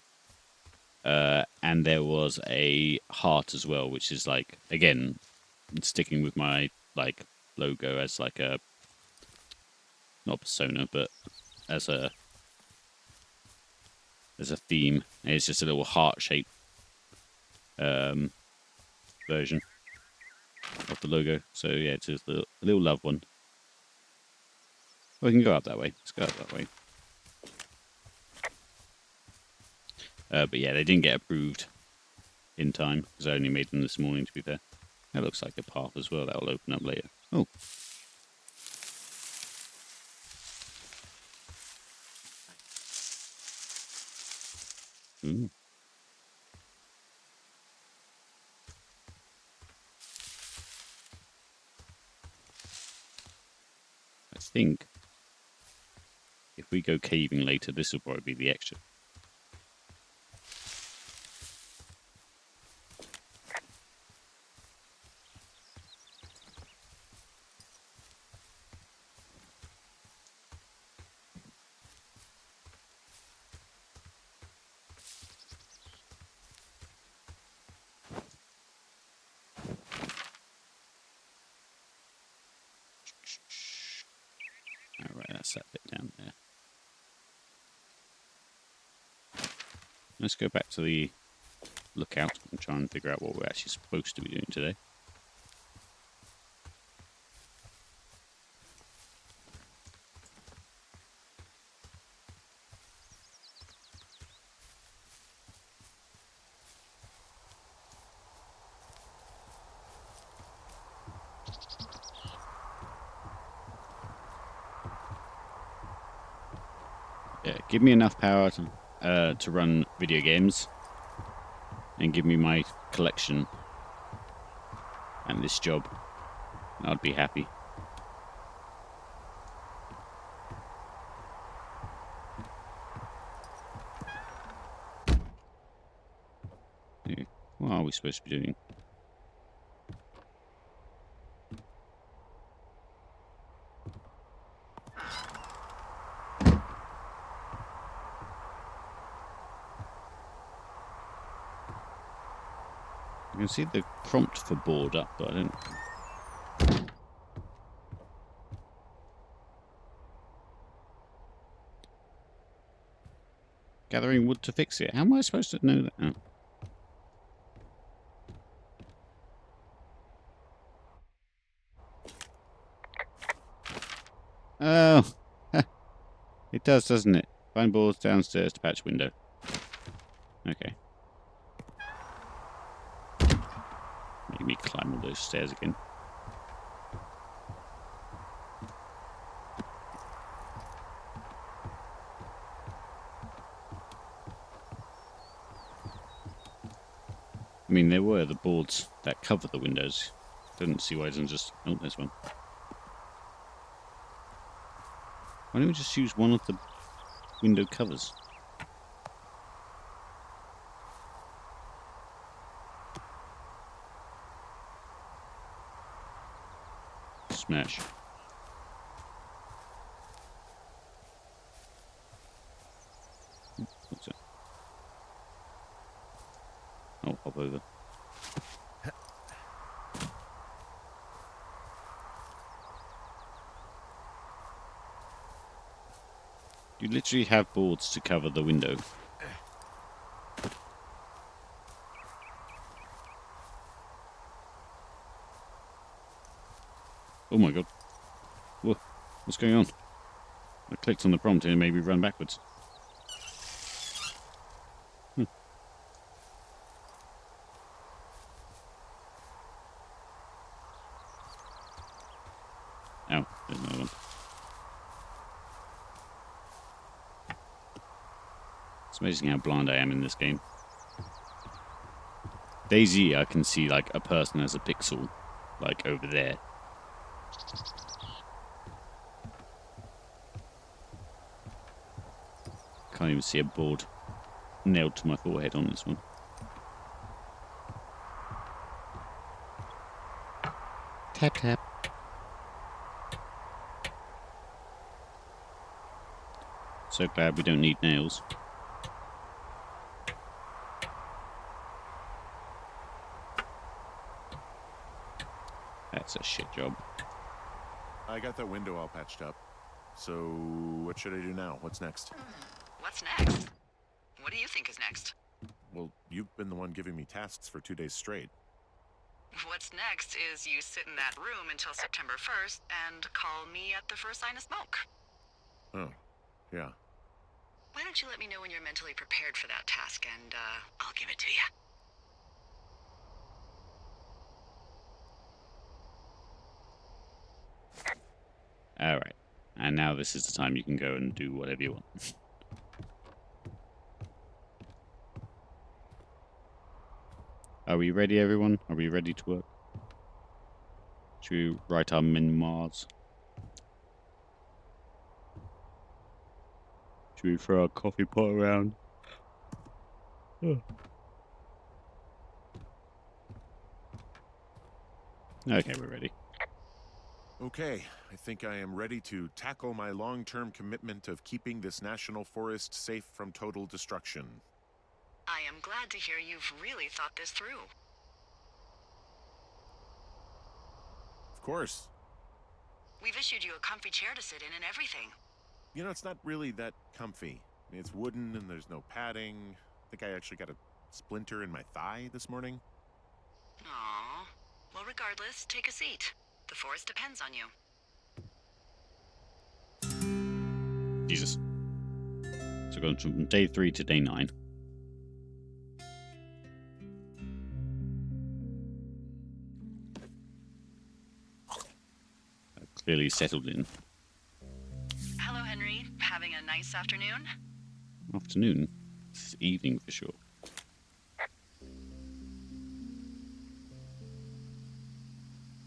And there was a heart as well, which is like, again, sticking with my like logo as like a, not persona, but as a theme. And it's just a little heart shaped version of the logo. So yeah, it's just a little love one. We can go up that way. Let's go up that way. But yeah, they didn't get approved in time because I only made them this morning, to be fair. That looks like a path as well. That'll open up later. Oh. Ooh. I think if we go caving later, this will probably be the extra. Alright, that's that bit down there. Let's go back to the lookout and try and figure out what we're actually supposed to be doing today. Yeah, give me enough power to run video games, and give me my collection and this job, and I'd be happy. Yeah. What are we supposed to be doing? I can see the prompt for board up, but I don't... Gathering wood to fix it. How am I supposed to know that? Oh. Oh. It does, doesn't it? Find boards downstairs to patch window. Okay. Make me climb all those stairs again. I mean, there were the boards that cover the windows. Didn't see why it doesn't just... Oh, there's one. Why don't we just use one of the window covers? Smash. What's that? Oh, hop over. You literally have boards to cover the window. Oh my god. Whoa. What's going on? I clicked on the prompt and it made me run backwards. Ow, there's another one. It's amazing how blind I am in this game. DayZ, I can see like a person as a pixel, like over there. Can't even see a board nailed to my forehead on this one. Tap tap. So glad we don't need nails. That's a shit job. I got that window all patched up. So, what should I do now? What's next? What's next? What do you think is next? Well, you've been the one giving me tasks for 2 days straight. What's next is you sit in that room until September 1st and call me at the first sign of smoke. Oh, yeah. Why don't you let me know when you're mentally prepared for that task, and I'll give it to you. Alright. And now this is the time you can go and do whatever you want. Are we ready, everyone? Are we ready to work? Should we write our memoirs? Should we throw our coffee pot around? Oh. Okay, we're ready. Okay, I think I am ready to tackle my long-term commitment of keeping this national forest safe from total destruction. I am glad to hear you've really thought this through. Of course. We've issued you a comfy chair to sit in and everything. You know, it's not really that comfy. I mean, it's wooden and there's no padding. I think I actually got a splinter in my thigh this morning. Aww. Well, regardless, take a seat. The forest depends on you. Jesus. So going from day 3 to day 9. I've clearly settled in. Hello, Henry. Having a nice nice afternoon? Afternoon. This is evening for sure.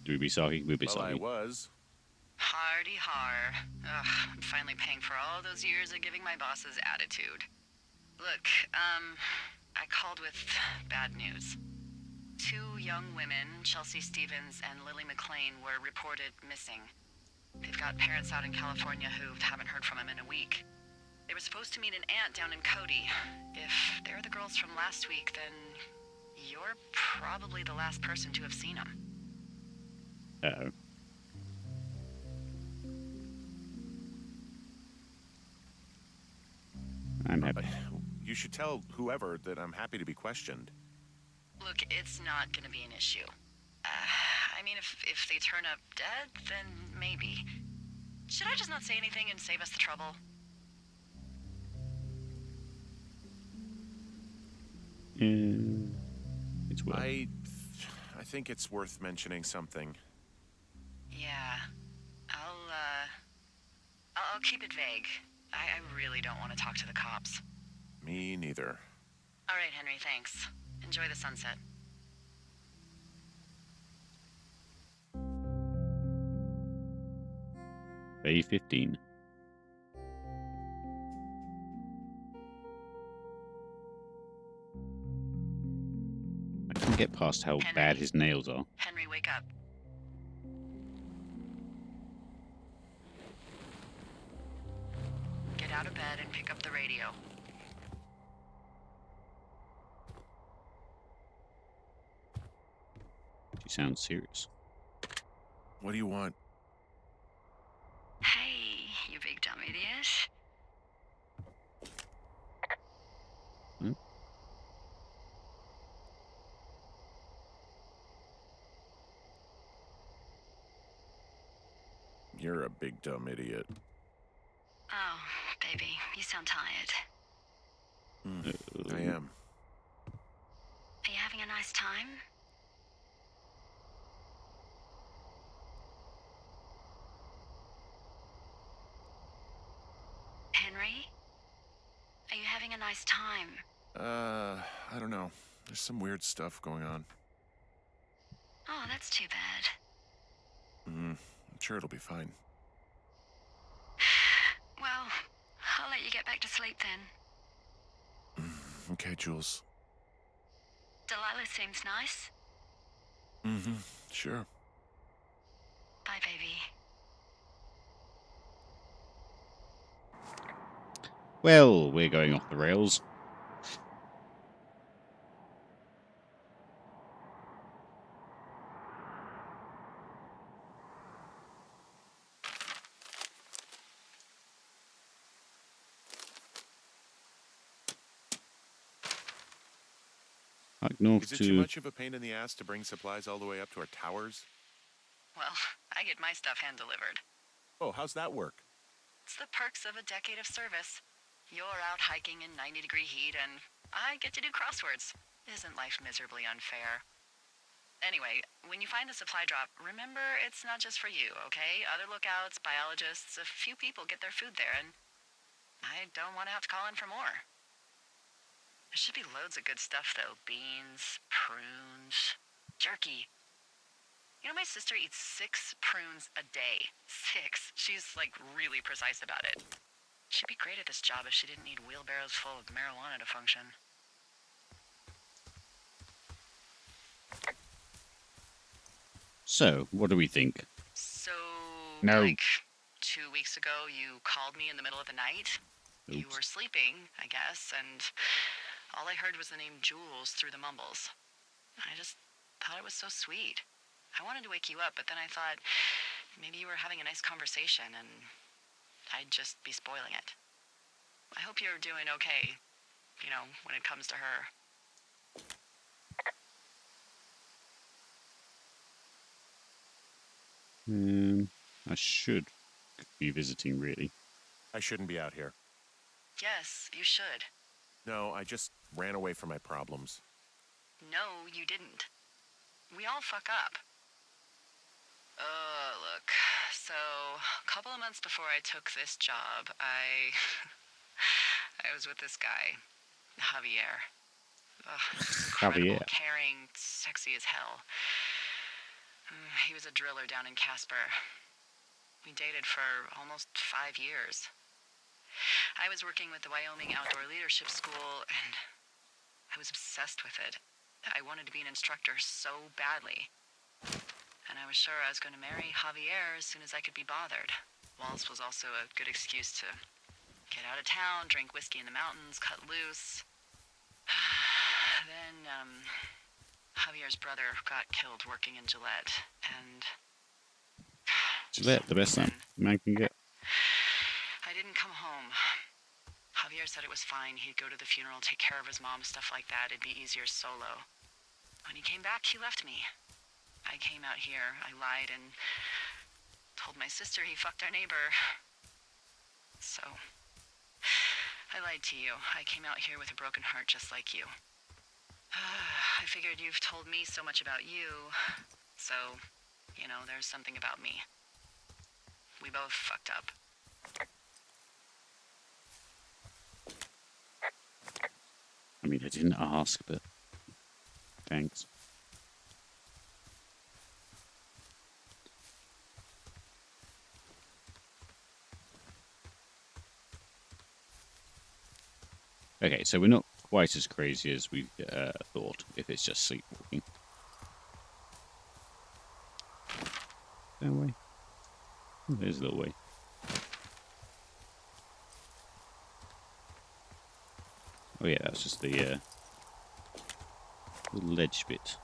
Do we be sorry? We'll be Well, sorry. I was. Hardy har. Ugh, I'm finally paying for all those years of giving my bosses attitude. Look, I called with bad news. 2 young women, Chelsea Stevens and Lily McLean, were reported missing. They've got parents out in California who haven't heard from them in a week. They were supposed to meet an aunt down in Cody. If they're the girls from last week, then you're probably the last person to have seen them. Uh-oh. I'm happy. You should tell whoever that I'm happy to be questioned. Look, it's not gonna be an issue. I mean, if they turn up dead, then maybe. Should I just not say anything and save us the trouble? It's worth. I think it's worth mentioning something. Yeah. I'll keep it vague. I really don't want to talk to the cops. Me neither. All right, Henry, thanks. Enjoy the sunset. Bay 15. I can't get past how Henry. bad his nails are. Henry, wake up. Get out of bed and pick up the radio. She sounds serious. What do you want? Hey, you big dumb idiot. You're a big dumb idiot. Oh, baby, you sound tired. I am. Are you having a nice time? Henry? Are you having a nice time? I don't know. There's some weird stuff going on. Oh, that's too bad. I'm sure it'll be fine. Well, I'll let you get back to sleep then. Okay, Jules. Delilah seems nice. Sure. Bye, baby. Well, we're going off the rails. Back north Is it too much of a pain in the ass to bring supplies all the way up to our towers? Well, I get my stuff hand-delivered. Oh, how's that work? It's the perks of a decade of service. You're out hiking in 90-degree heat, and I get to do crosswords. Isn't life miserably unfair? Anyway, when you find a supply drop, remember it's not just for you, okay? Other lookouts, biologists, a few people get their food there, and I don't want to have to call in for more. There should be loads of good stuff, though. Beans, prunes, jerky. You know, my sister eats 6 prunes a day. 6. She's, like, really precise about it. She'd be great at this job if she didn't need wheelbarrows full of marijuana to function. So, what do we think? So, No. like, 2 weeks ago, you called me in the middle of the night. You Oops. were sleeping, I guess, and all I heard was the name Jules through the mumbles. I just thought it was so sweet. I wanted to wake you up, but then I thought maybe you were having a nice conversation and I'd just be spoiling it. I hope you're doing okay, you know, when it comes to her. I should be visiting, really. I shouldn't be out here. Yes, you should. No, I just ran away from my problems. No, you didn't. We all fuck up. Look, so a couple of months before I took this job, I I was with this guy, Javier. Incredible, Javier. caring, sexy as hell. He was a driller down in Casper. We dated for almost 5 years. I was working with the Wyoming Outdoor Leadership School, and I was obsessed with it. I wanted to be an instructor so badly. And I was sure I was going to marry Javier as soon as I could be bothered. Waltz was also a good excuse to get out of town, drink whiskey in the mountains, cut loose. Then, Javier's brother got killed working in Gillette, and... Gillette, the best man can get. I didn't come home. Javier said it was fine. He'd go to the funeral, take care of his mom, stuff like that. It'd be easier solo. When he came back, he left me. I came out here. I lied and told my sister he fucked our neighbor. So, I lied to you. I came out here with a broken heart just like you. I figured you've told me so much about you, so, you know, there's something about me. We both fucked up. I mean, I didn't ask, but thanks. Okay, so we're not quite as crazy as we thought, if it's just sleepwalking. That way. Oh, there's a little way. Oh yeah, that's just the ledge bit.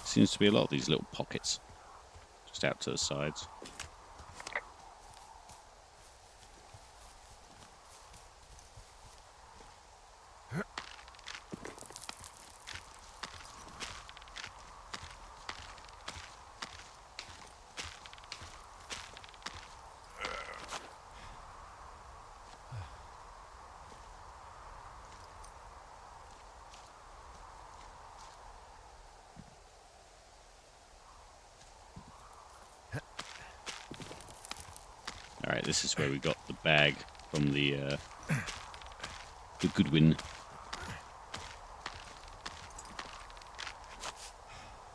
Seems to be a lot of these little pockets, just out to the sides. Alright, this is where we got the bag from the Goodwin.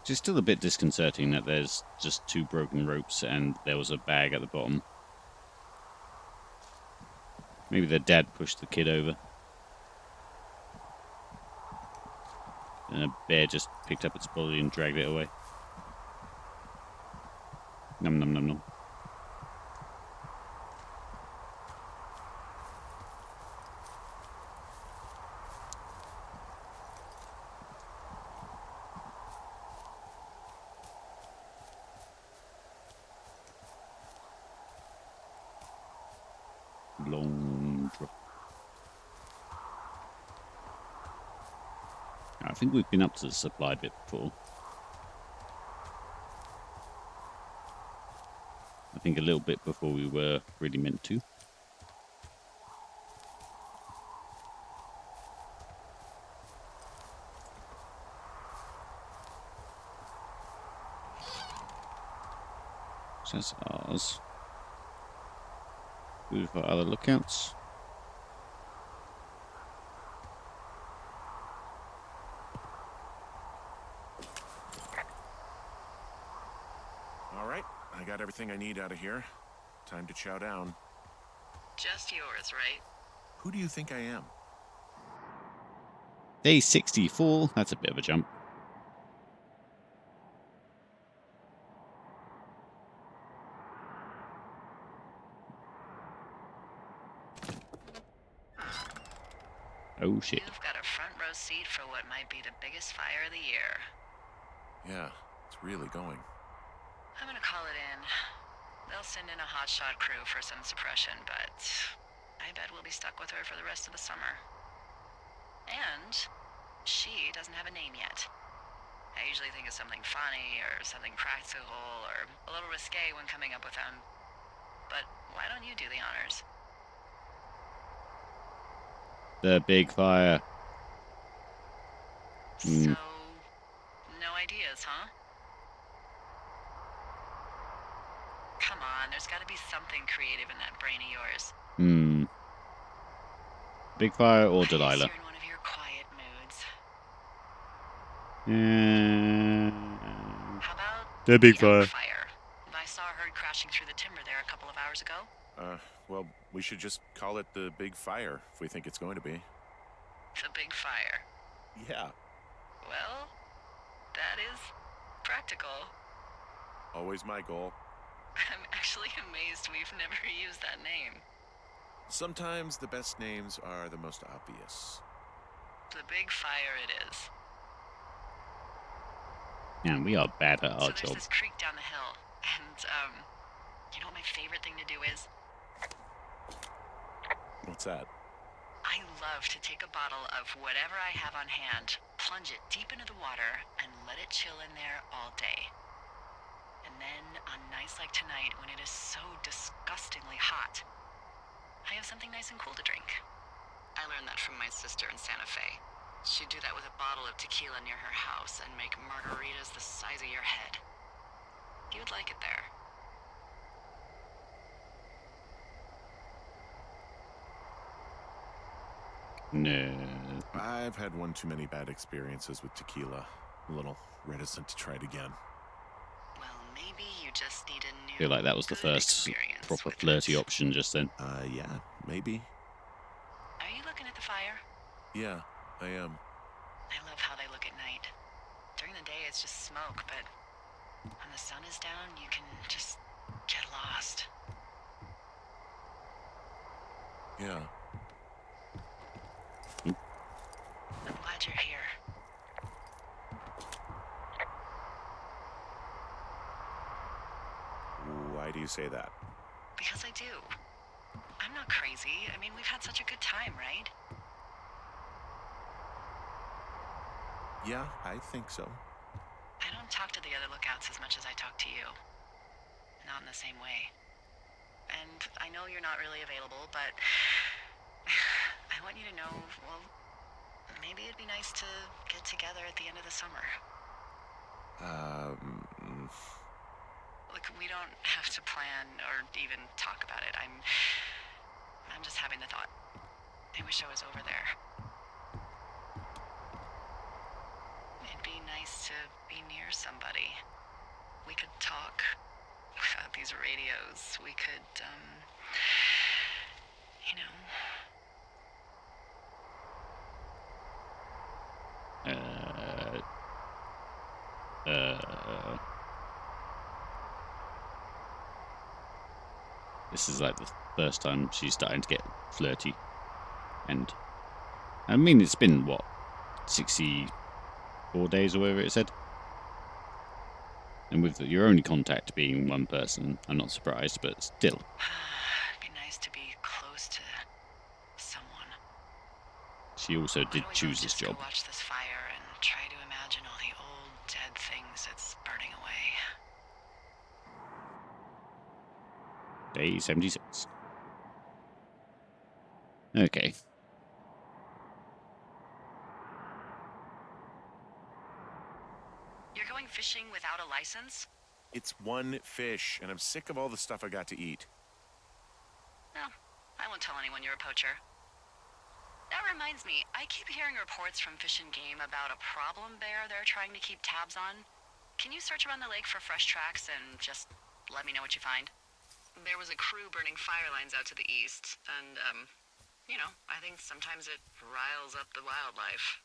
Which is still a bit disconcerting that there's just 2 broken ropes and there was a bag at the bottom. Maybe their dad pushed the kid over. And a bear just picked up its body and dragged it away. Num num num num. Long drop. I think we've been up to the supply bit before. I think a little bit before we were really meant to. So that's ours. Good for other lookouts. All right, I got everything I need out of here. Time to chow down. Just yours, right? Who do you think I am? Day 64. That's a bit of a jump. Oh shit. You've got a front row seat for what might be the biggest fire of the year. Yeah, it's really going. I'm gonna call it in. They'll send in a hotshot crew for some suppression, but I bet we'll be stuck with her for the rest of the summer. And she doesn't have a name yet. I usually think of something funny or something practical or a little risque when coming up with them. But why don't you do the honors? The big fire. So, no ideas, huh? Come on, There's got to be something creative in that brain of yours. Hmm. Big fire or I guess Delilah? you're in one of your quiet moods. How about The big the Elk fire. Fire? I saw a herd crashing through the timber there a couple of hours ago. Well, we should just call it the Big Fire if we think it's going to be. The Big Fire. Yeah, Well, that is practical. always my goal. I'm actually amazed we've never used that name. Sometimes the best names are the most obvious. The Big Fire it is. Yeah, we are bad at our So there's job. this creek down the hill, and, you know what my favorite thing to do is? What's that? I love to take a bottle of whatever I have on hand, plunge it deep into the water, and let it chill in there all day. And then, on nights like tonight, when it is so disgustingly hot, I have something nice and cool to drink. I learned that from my sister in Santa Fe. She'd do that with a bottle of tequila near her house and make margaritas the size of your head. You'd like it there. No. I've had one too many bad experiences with tequila. A little reticent to try it again. Well, maybe you just need a new, I feel like that was the good first experience proper with flirty it. option just then. Yeah, maybe. Are you looking at the fire? Yeah, I am. I love how they look at night. During the day, it's just smoke, but when the sun is down, you can just get lost. Yeah. I'm glad you're here. Why do you say that? Because I do. I'm not crazy. I mean, we've had such a good time, right? Yeah, I think so. I don't talk to the other lookouts as much as I talk to you. Not in the same way. And I know you're not really available, but I want you to know, well, maybe it'd be nice to get together at the end of the summer. Look, we don't have to plan or even talk about it. I'm just having the thought. I wish I was over there. It'd be nice to be near somebody. We could talk without these radios. We could, you know. This is like the first time she's starting to get flirty. And I mean, it's been what, 64 days or whatever it said. And with your only contact being one person, I'm not surprised, but still. It'd be nice to be close to someone. She also Why did don't we choose both this just job. go watch this fire and try to imagine all the old dead things it's burning away. Day 76. Okay. You're going fishing without a license? It's one fish, and I'm sick of all the stuff I got to eat. No, I won't tell anyone you're a poacher. That reminds me, I keep hearing reports from Fish and Game about a problem bear they're trying to keep tabs on. Can you search around the lake for fresh tracks and just let me know what you find? There was a crew burning fire lines out to the east, and, you know, I think sometimes it riles up the wildlife.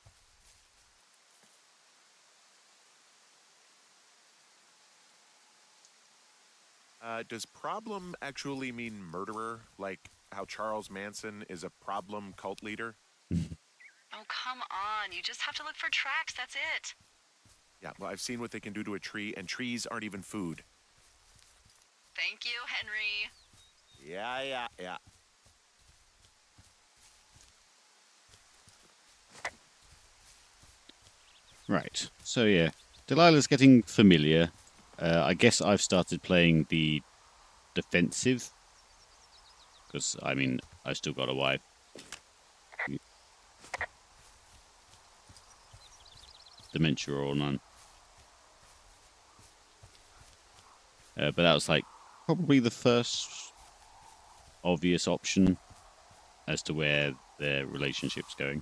Does problem actually mean murderer? Like how Charles Manson is a problem cult leader? Oh, come on. You just have to look for tracks. That's it. Yeah, well, I've seen what they can do to a tree, and trees aren't even food. Thank you, Henry. Yeah. Right. So yeah, Delilah's getting familiar. I guess I've started playing the defensive because I mean I've still got a wife. Dementia or none. But that was like probably the first obvious option as to where their relationship's going.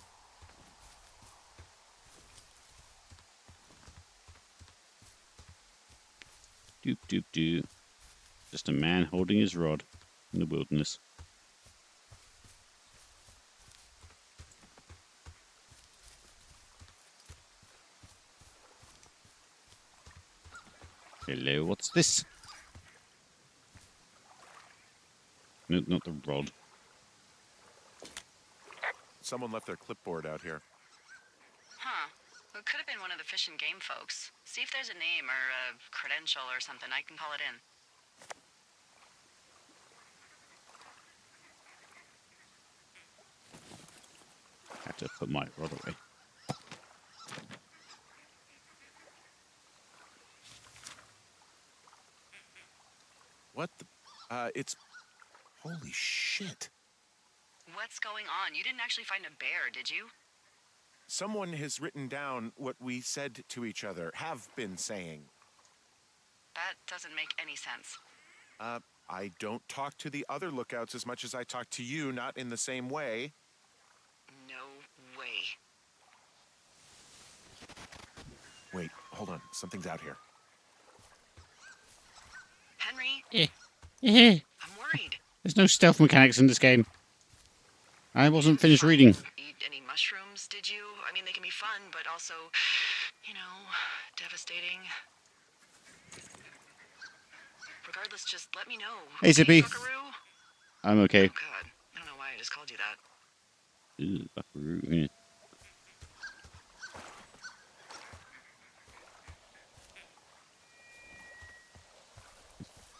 Doop, doop, doop. Just a man holding his rod in the wilderness. Hello, what's this? No, not the rod. Someone left their clipboard out here. Huh. Well, it could have been one of the Fish and Game folks. See if there's a name or a credential or something. I can call it in. I had to put my rod away. What the? It's... Holy shit. What's going on? You didn't actually find a bear, did you? Someone has written down what we said to each other, have been saying. That doesn't make any sense. I don't talk to the other lookouts as much as I talk to you, not in the same way. No way. Wait, hold on. Something's out here. Henry, There's I'm worried. no stealth mechanics in this game. I wasn't finished reading. Eat any mushrooms, did you? I mean, they can be fun, but also, you know, devastating. Regardless, just let me know. Hey, Zippy. Buckaroo? I'm okay. Oh, God. I don't know why I just called you that. Ooh, buckaroo. Yeah.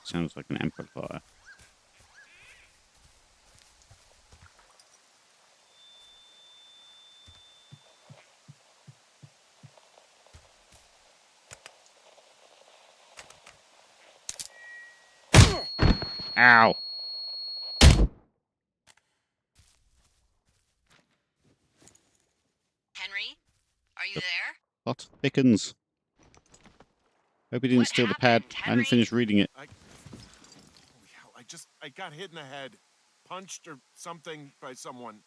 Sounds like an amplifier. Ow! Henry, are you there? Plot thickens. Hope he didn't What steal the pad. happened, I Henry? hadn't finished reading it. Holy hell, I got hit in the head. Punched or something by someone.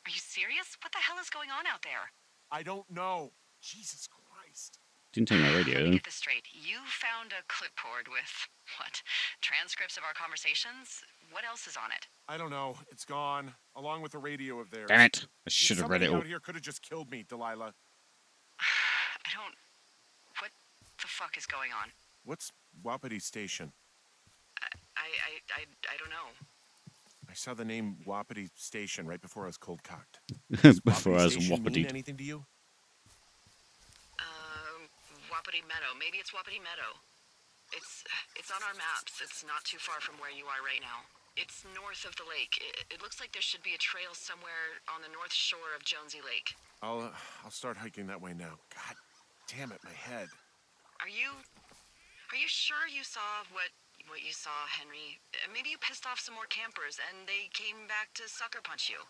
Are you serious? What the hell is going on out there? I don't know. Jesus Christ. Didn't take my radio. Let me get this straight. You found a clipboard with, what, transcripts of our conversations? What else is on it? I don't know. It's gone, along with the radio of theirs. Damn it! I should have read it Somebody all. out here could have just killed me, Delilah. I don't... What the fuck is going on? What's Wapiti Station? I don't know. I saw the name Wapiti Station right before I was cold cocked. Before I was Station mean whoppity. anything to you? Wapiti Meadow. Maybe it's Wapiti Meadow. It's on our maps. It's not too far from where you are right now. It's north of the lake. It looks like there should be a trail somewhere on the north shore of Jonesy Lake. I'll start hiking that way now. God damn it, my head. Are you sure you saw what you saw, Henry? Maybe you pissed off some more campers and they came back to sucker punch you.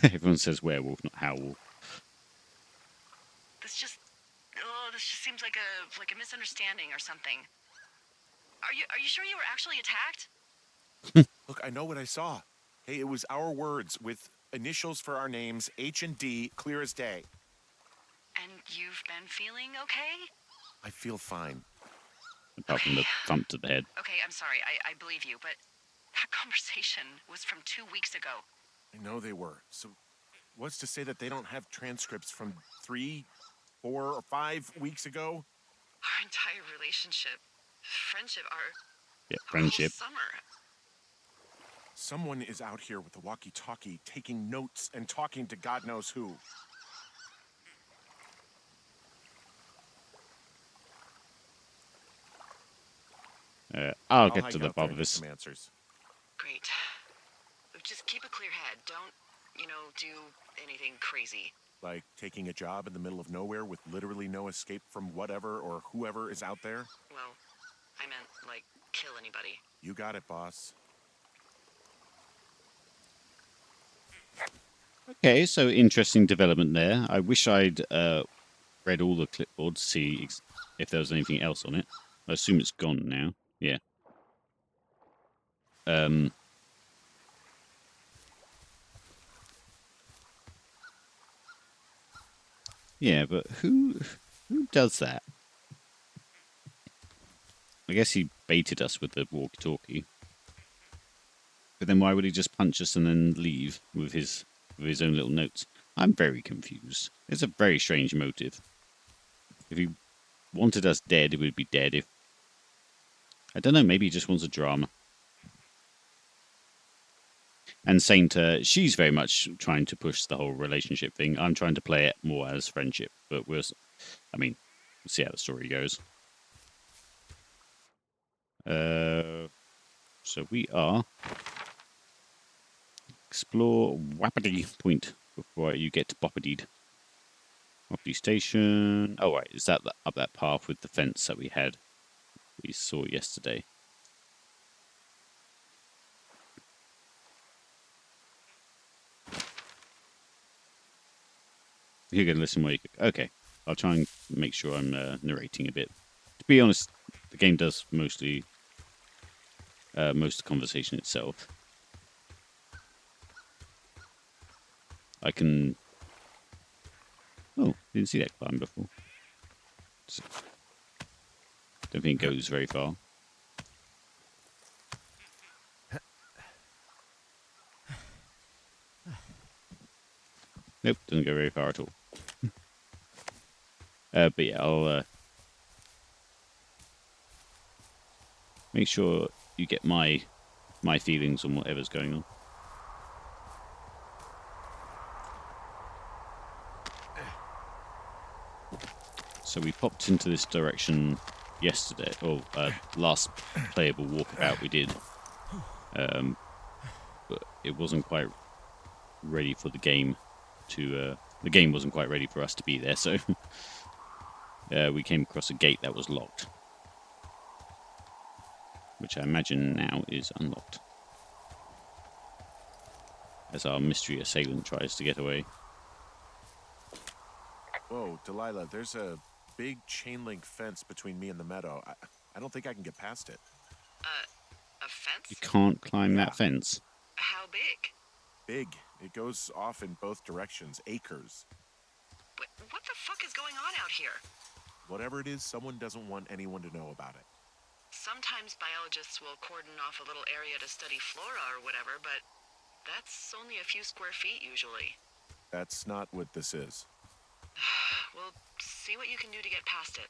Everyone says werewolf, not howlwolf. This just seems like a misunderstanding or something. Are you sure you were actually attacked? Look, I know what I saw. Hey, it was our words with initials for our names, H and D, clear as day. And you've been feeling okay? I feel fine. Apart from the thump to the head. Okay, I'm sorry. I believe you, but that conversation was from 2 weeks ago. I know they were. So what's to say that they don't have transcripts from 3, 4, or 5 weeks ago? Our entire relationship, friendship, Yeah, our whole friendship. summer. Someone is out here with the walkie-talkie taking notes and talking to God knows who. I'll get hike to the out there bottom and of get this. some answers. Great. Just keep a clear head. Don't, do anything crazy. Like taking a job in the middle of nowhere with literally no escape from whatever or whoever is out there? Well, I meant, like, kill anybody. You got it, boss. Okay, so interesting development there. I wish I'd read all the clipboard to see if there was anything else on it. I assume it's gone now. Yeah. yeah, but who does that? I guess he baited us with the walkie-talkie. But then why would he just punch us and then leave with his own little notes? I'm very confused. It's a very strange motive. If he wanted us dead, it would be dead. If I don't know, maybe he just wants a drama. And Saint, she's very much trying to push the whole relationship thing. I'm trying to play it more as friendship, but we'll see how the story goes. So we are explore Wapiti Point before you get to Boppadied. Wapiti Station. Oh, right. Is that up that path with the fence that we saw yesterday? You're going to listen where you go. Okay. I'll try and make sure I'm narrating a bit. To be honest, the game does most of the conversation itself. I can... Oh, didn't see that climb before. Don't think it goes very far. Nope, doesn't go very far at all. But yeah, I'll make sure you get my feelings on whatever's going on. So we popped into this direction yesterday, or last playable walkabout we did, but it wasn't quite ready for the game to. The game wasn't quite ready for us to be there, so we came across a gate that was locked, which I imagine now is unlocked, as our mystery assailant tries to get away. Whoa, Delilah, there's a big chain link fence between me and the meadow. I don't think I can get past it. A fence? You can't climb that fence. How big? Big. It goes off in both directions. Acres. What the fuck is going on out here? Whatever it is, someone doesn't want anyone to know about it. Sometimes biologists will cordon off a little area to study flora or whatever, but that's only a few square feet usually. That's not what this is. Well, see what you can do to get past it.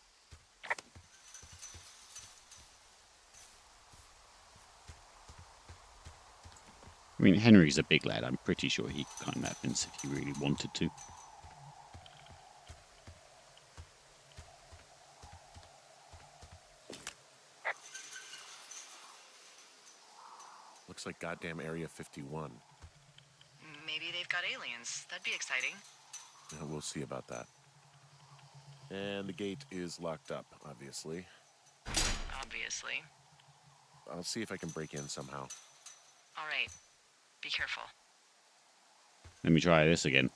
I mean, Henry's a big lad. I'm pretty sure he could climb that fence if he really wanted to. Looks like goddamn Area 51. Maybe they've got aliens. That'd be exciting. Yeah, we'll see about that. And the gate is locked up, obviously. Obviously. I'll see if I can break in somehow. All right. Be careful. Let me try this again.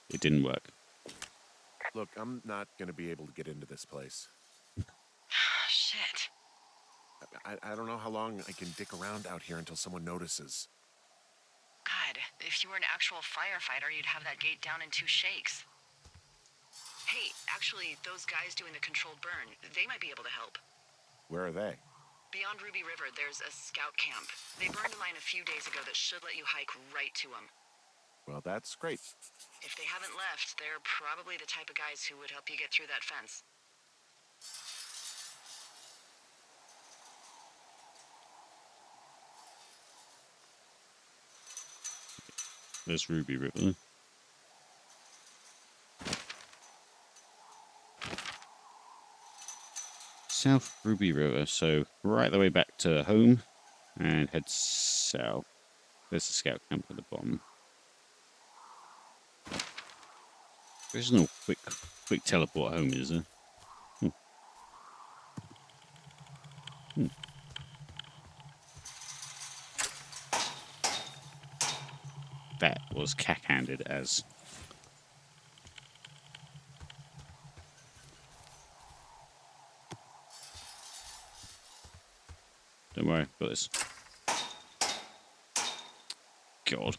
It didn't work. Look, I'm not going to be able to get into this place. Shit. I don't know how long I can dick around out here until someone notices. God, if you were an actual firefighter, you'd have that gate down in 2 shakes. Hey, actually, those guys doing the controlled burn, they might be able to help. Where are they? Beyond Ruby River, there's a scout camp. They burned a mine a few days ago that should let you hike right to them. Well, that's great. If they haven't left, they're probably the type of guys who would help you get through that fence. There's Ruby River. South Ruby River, so right the way back to home and head south. There's the scout camp at the bottom. There's no quick teleport home, is there? That was cack-handed as... Don't worry, got this. God.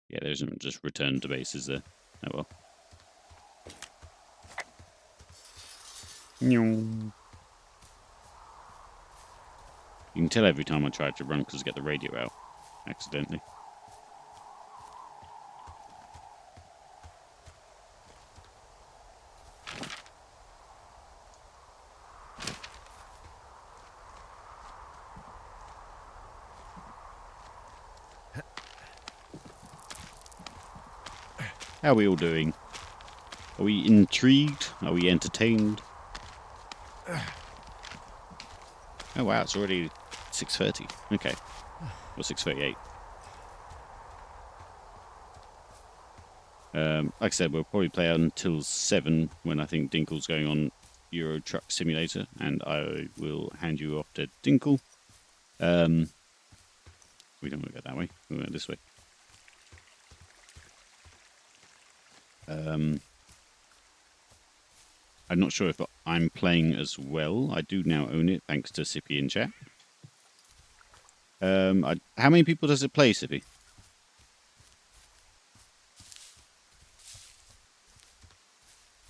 Yeah, there isn't just return to base, is there? Oh well. You can tell every time I try to run because I get the radio out accidentally. How are we all doing? Are we intrigued? Are we entertained? Oh wow, it's already 6:30. Okay, or 6:38. Like I said, we'll probably play until 7 when I think Dinkle's going on Euro Truck Simulator, and I will hand you off to Dinkle. We don't want to go that way. We went this way. I'm not sure if I'm playing as well. I do now own it, thanks to Sippy in chat. How many people does it play, Sippy?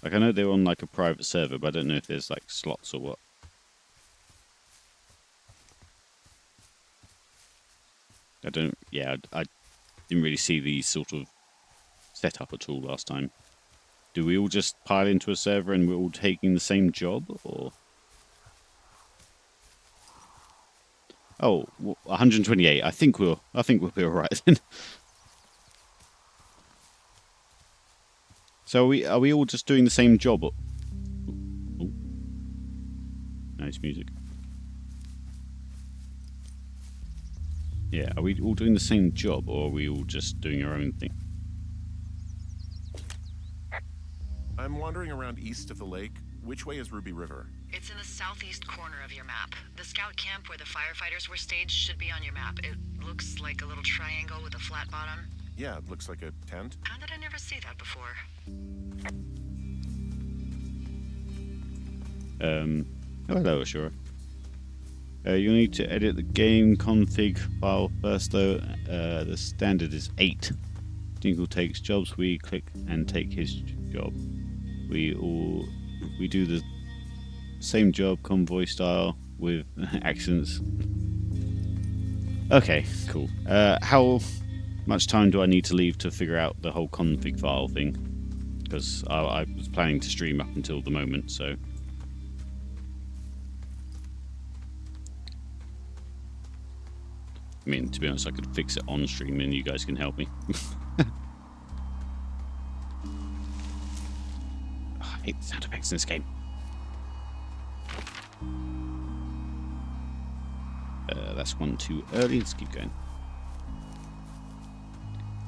Like, I know they're on like a private server, but I don't know if there's like slots or what. I don't. Yeah, I didn't really see the sort of setup at all last time. Do we all just pile into a server and we're all taking the same job, or? Oh, 128. I think we'll be all right then. So are we all just doing the same job? Oh, nice music. Yeah, are we all doing the same job, or are we all just doing our own thing? I'm wandering around east of the lake. Which way is Ruby River? It's in the southeast corner of your map. The scout camp where the firefighters were staged should be on your map. It looks like a little triangle with a flat bottom. Yeah, it looks like a tent. How did I never see that before? Oh, hello, Ashura. You'll need to edit the game config file first, though. The standard is 8. Dinkle takes jobs. We click and take his job. We do the same job, convoy style, with accents. Okay, cool. How much time do I need to leave to figure out the whole config file thing? Because I was planning to stream up until the moment, so... I mean, to be honest, I could fix it on stream and you guys can help me. I hate the sound effects in this game. That's one too early. Let's keep going.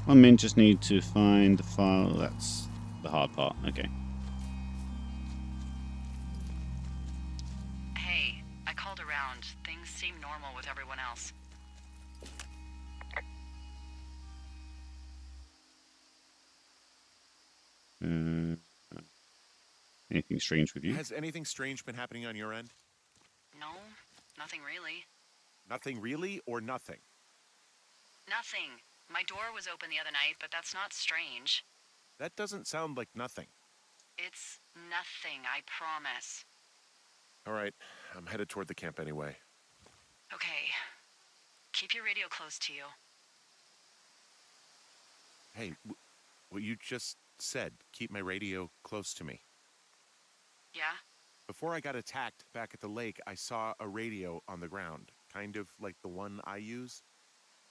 1 minute, just need to find the file. That's the hard part. Okay. Hey, I called around. Things seem normal with everyone else. Anything strange with you? Has anything strange been happening on your end? No, nothing really. Nothing really, or nothing? Nothing. My door was open the other night, but that's not strange. That doesn't sound like nothing. It's nothing, I promise. All right, I'm headed toward the camp anyway. Okay. Keep your radio close to you. Hey, what you just said, keep my radio close to me. Yeah? Before I got attacked back at the lake, I saw a radio on the ground, kind of like the one I use.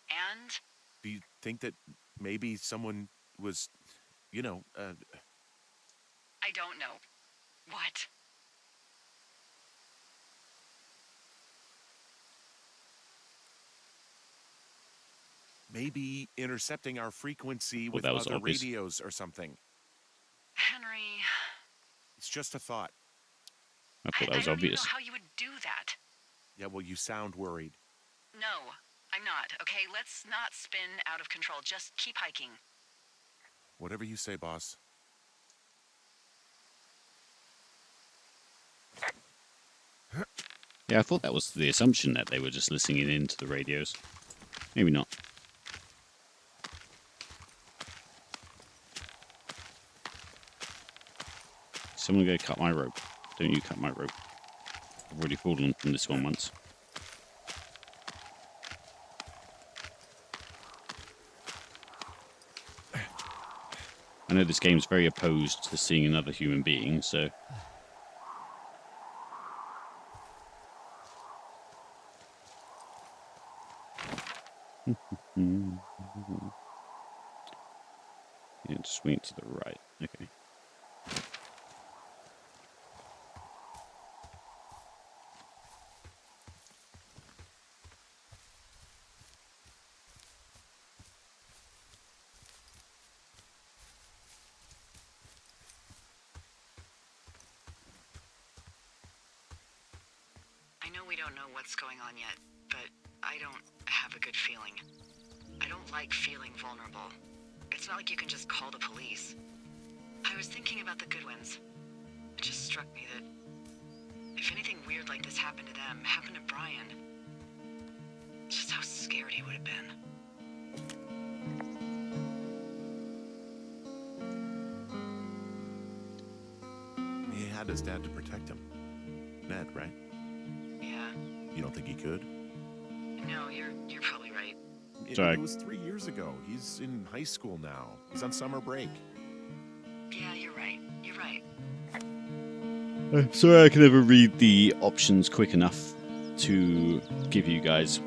And? Do you think that maybe someone was, I don't know. What? maybe intercepting our frequency Well, with that was other obvious. radios or something? Henry... It's just a thought. I thought that was I don't even obvious. know how you would do that. Yeah, well, you sound worried. No, I'm not. Okay, let's not spin out of control. Just keep hiking. Whatever you say, boss. Yeah, I thought that was the assumption that they were just listening in to the radios. Maybe not. Someone go cut my rope. Don't you cut my rope. I've already fallen from this one once. I know this game's very opposed to seeing another human being, so... Yeah, just swing it to the right. Okay. I know we don't know what's going on yet, but I don't have a good feeling. I don't like feeling vulnerable. It's not like you can just call the police. I was thinking about the Goodwins. It just struck me that if anything weird like this happened to them, happened to Brian, just how scared he would have been. He had his dad to protect him. Ned, right? Yeah. You don't think he could? No, you're probably right. Sorry. It was 3 years ago. He's in high school now. He's on summer break. Yeah, you're right. You're right. I'm sorry I can never read the options quick enough to give you guys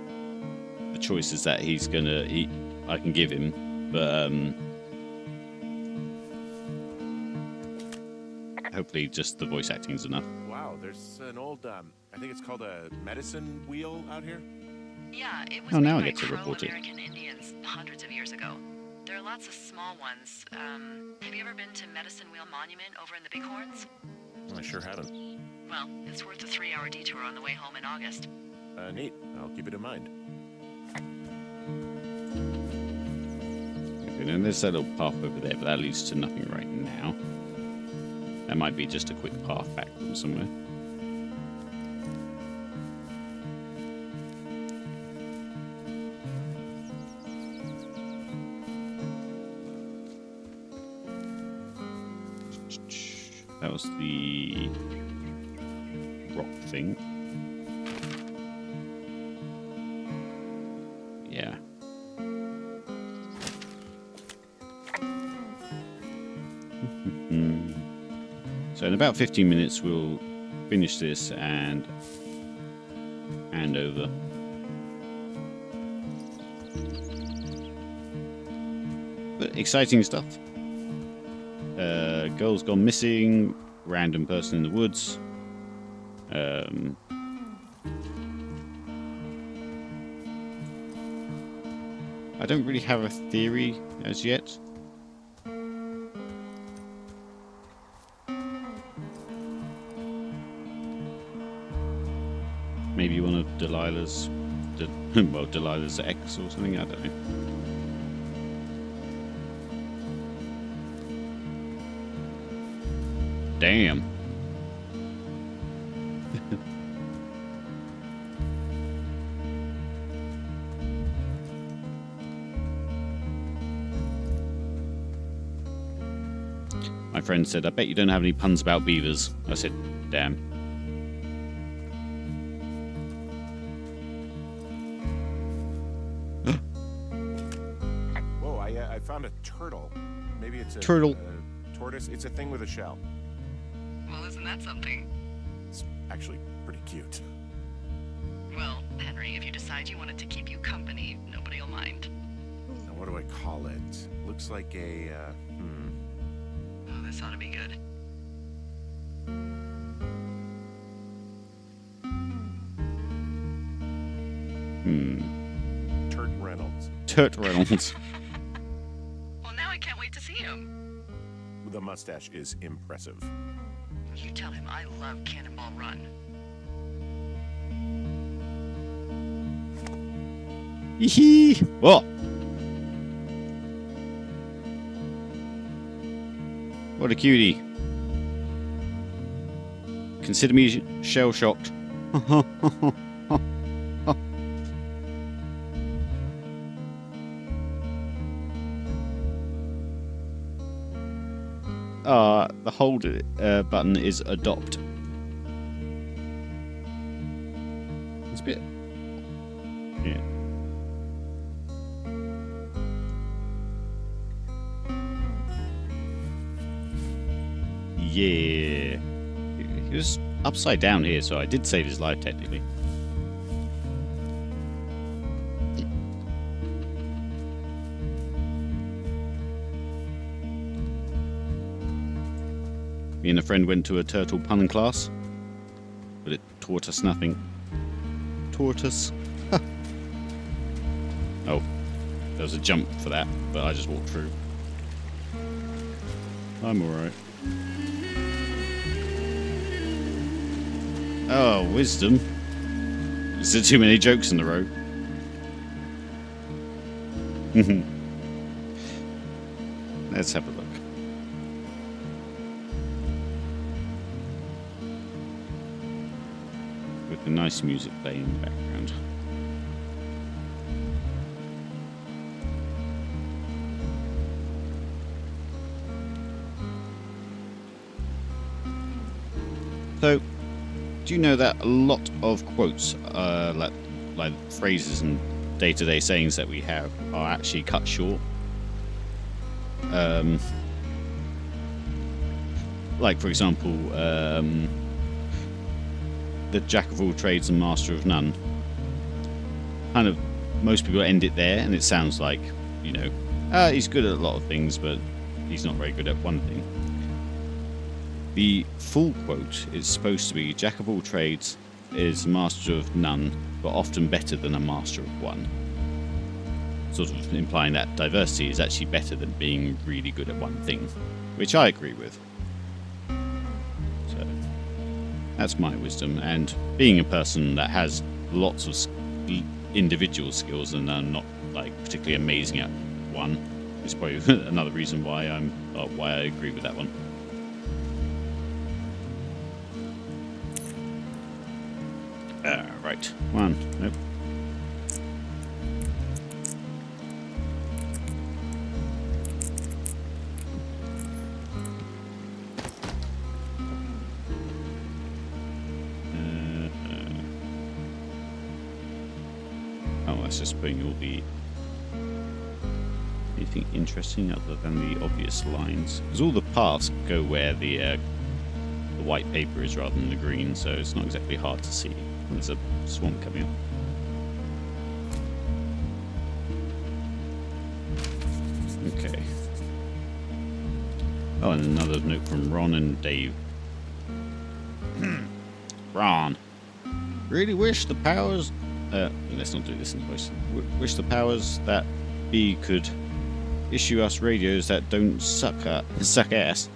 the choices that I can give him, but hopefully just the voice acting is enough. Wow, there's an old, I think it's called a medicine wheel out here. Yeah, it was Oh, now I made get by to report it. Pro-American Indians hundreds of years ago. There are lots of small ones. Have you ever been to Medicine Wheel Monument over in the Bighorns? I sure haven't. Well, it's worth a 3-hour detour on the way home in August. Neat. I'll keep it in mind. Okay, then there's that little path over there, but that leads to nothing right now. That might be just a quick path back from somewhere. That was the rock thing. Yeah. So in about 15 minutes we'll finish this and hand over. But exciting stuff. Girl's gone missing. Random person in the woods. I don't really have a theory as yet. Maybe one of Delilah's, Delilah's ex or something. I don't know. Damn. My friend said, I bet you don't have any puns about beavers. I said, damn. Whoa, I found a turtle. Maybe it's a Turtle. Tortoise. It's a thing with a shell. Well, isn't that something? It's actually pretty cute. Well, Henry, if you decide you want it to keep you company, nobody will mind. Now, what do I call it? Looks like a, Oh, this ought to be good. Turt Reynolds. Turt Reynolds. Well, now I can't wait to see him. The mustache is impressive. You tell him I love Cannonball Run. Hee. What? What a cutie. Consider me shell-shocked. The hold button is adopt. It's a bit... Yeah. Yeah. He was upside down here, so I did save his life technically. Me and a friend went to a turtle pun class, but it taught us nothing. Taught us. Oh, there was a jump for that, but I just walked through. I'm alright. Oh, wisdom. Is there too many jokes in the row? Let's have a look. With the nice music playing in the background. So, do you know that a lot of quotes, like phrases and day-to-day sayings that we have, are actually cut short? Like, for example, the jack of all trades and master of none. Kind of, most people end it there, and it sounds like, you know, he's good at a lot of things, but he's not very good at one thing. The full quote is supposed to be, jack of all trades is master of none, but often better than a master of one. Sort of implying that diversity is actually better than being really good at one thing, which I agree with. So, that's my wisdom, and being a person that has lots of individual skills and are not like particularly amazing at one is probably another reason why why I agree with that one. Right, one. Nope. Oh, that's just putting all the... Anything interesting other than the obvious lines? Because all the paths go where the white paper is rather than the green, so it's not exactly hard to see. There's a swamp coming up. Okay. Oh, and another note from Ron and Dave. Ron. Really wish the powers... let's not do this in voice. Wish the powers that be could issue us radios that don't suck ass.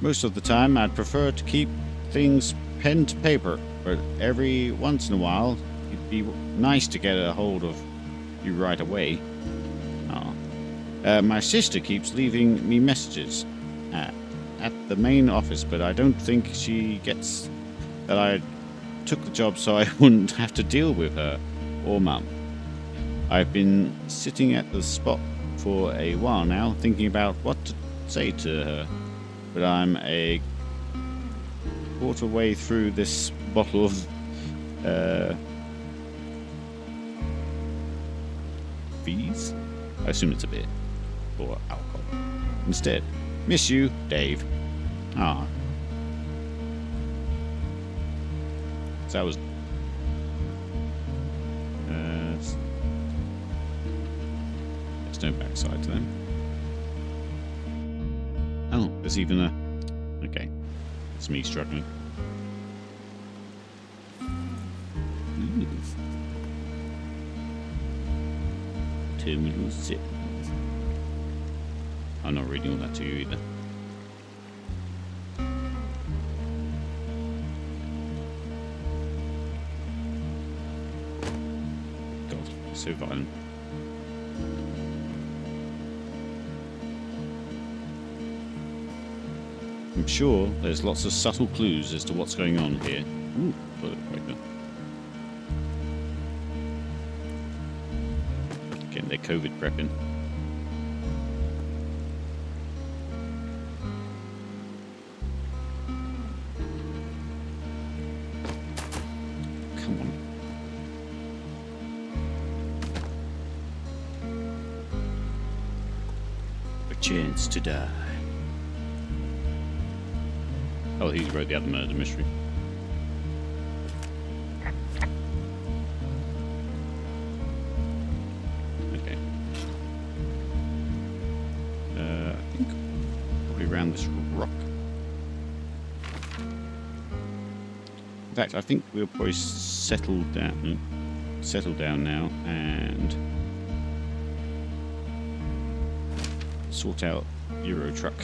Most of the time, I'd prefer to keep things pen to paper, but every once in a while, it'd be nice to get a hold of you right away. My sister keeps leaving me messages at the main office, but I don't think she gets that I took the job so I wouldn't have to deal with her or Mum. I've been sitting at the spot for a while now, thinking about what to say to her, but I'm a quarter way through this bottle of V's? I assume it's a beer or alcohol. Instead, miss you, Dave. Ah. So that was there's no backside to them. Oh, there's even a... Okay. It's me struggling. Ooh. Terminal zip. I'm not reading all that to you either. God, so violent. I'm sure there's lots of subtle clues as to what's going on here. Ooh, toilet breaker. Getting their COVID prepping. Come on. A chance to die. Oh, he wrote the other murder mystery. Okay. I think probably around this rock. In fact, I think we'll probably settle down now and sort out Euro truck.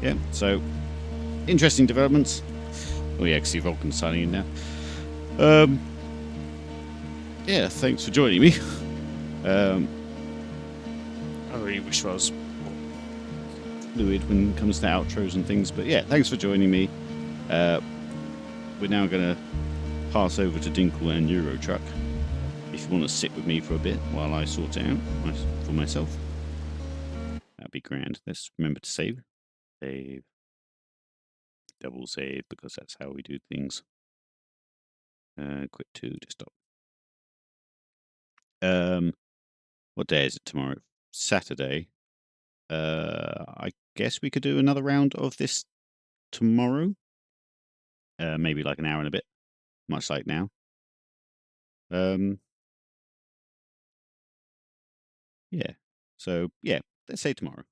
Yeah, so interesting developments. Oh yeah, I can see Vulcan signing in now. Yeah, thanks for joining me. I really wish I was more fluid when it comes to outros and things, but yeah, thanks for joining me. We're now going to pass over to Dinkle and Euro truck. If you want to sit with me for a bit while I sort it out for myself, that'd be grand. Let's remember to save. Save. Double save, because that's how we do things. Quit to stop. What day is it tomorrow? Saturday. I guess we could do another round of this tomorrow. Maybe like an hour and a bit, much like now. Yeah. So yeah, let's say tomorrow.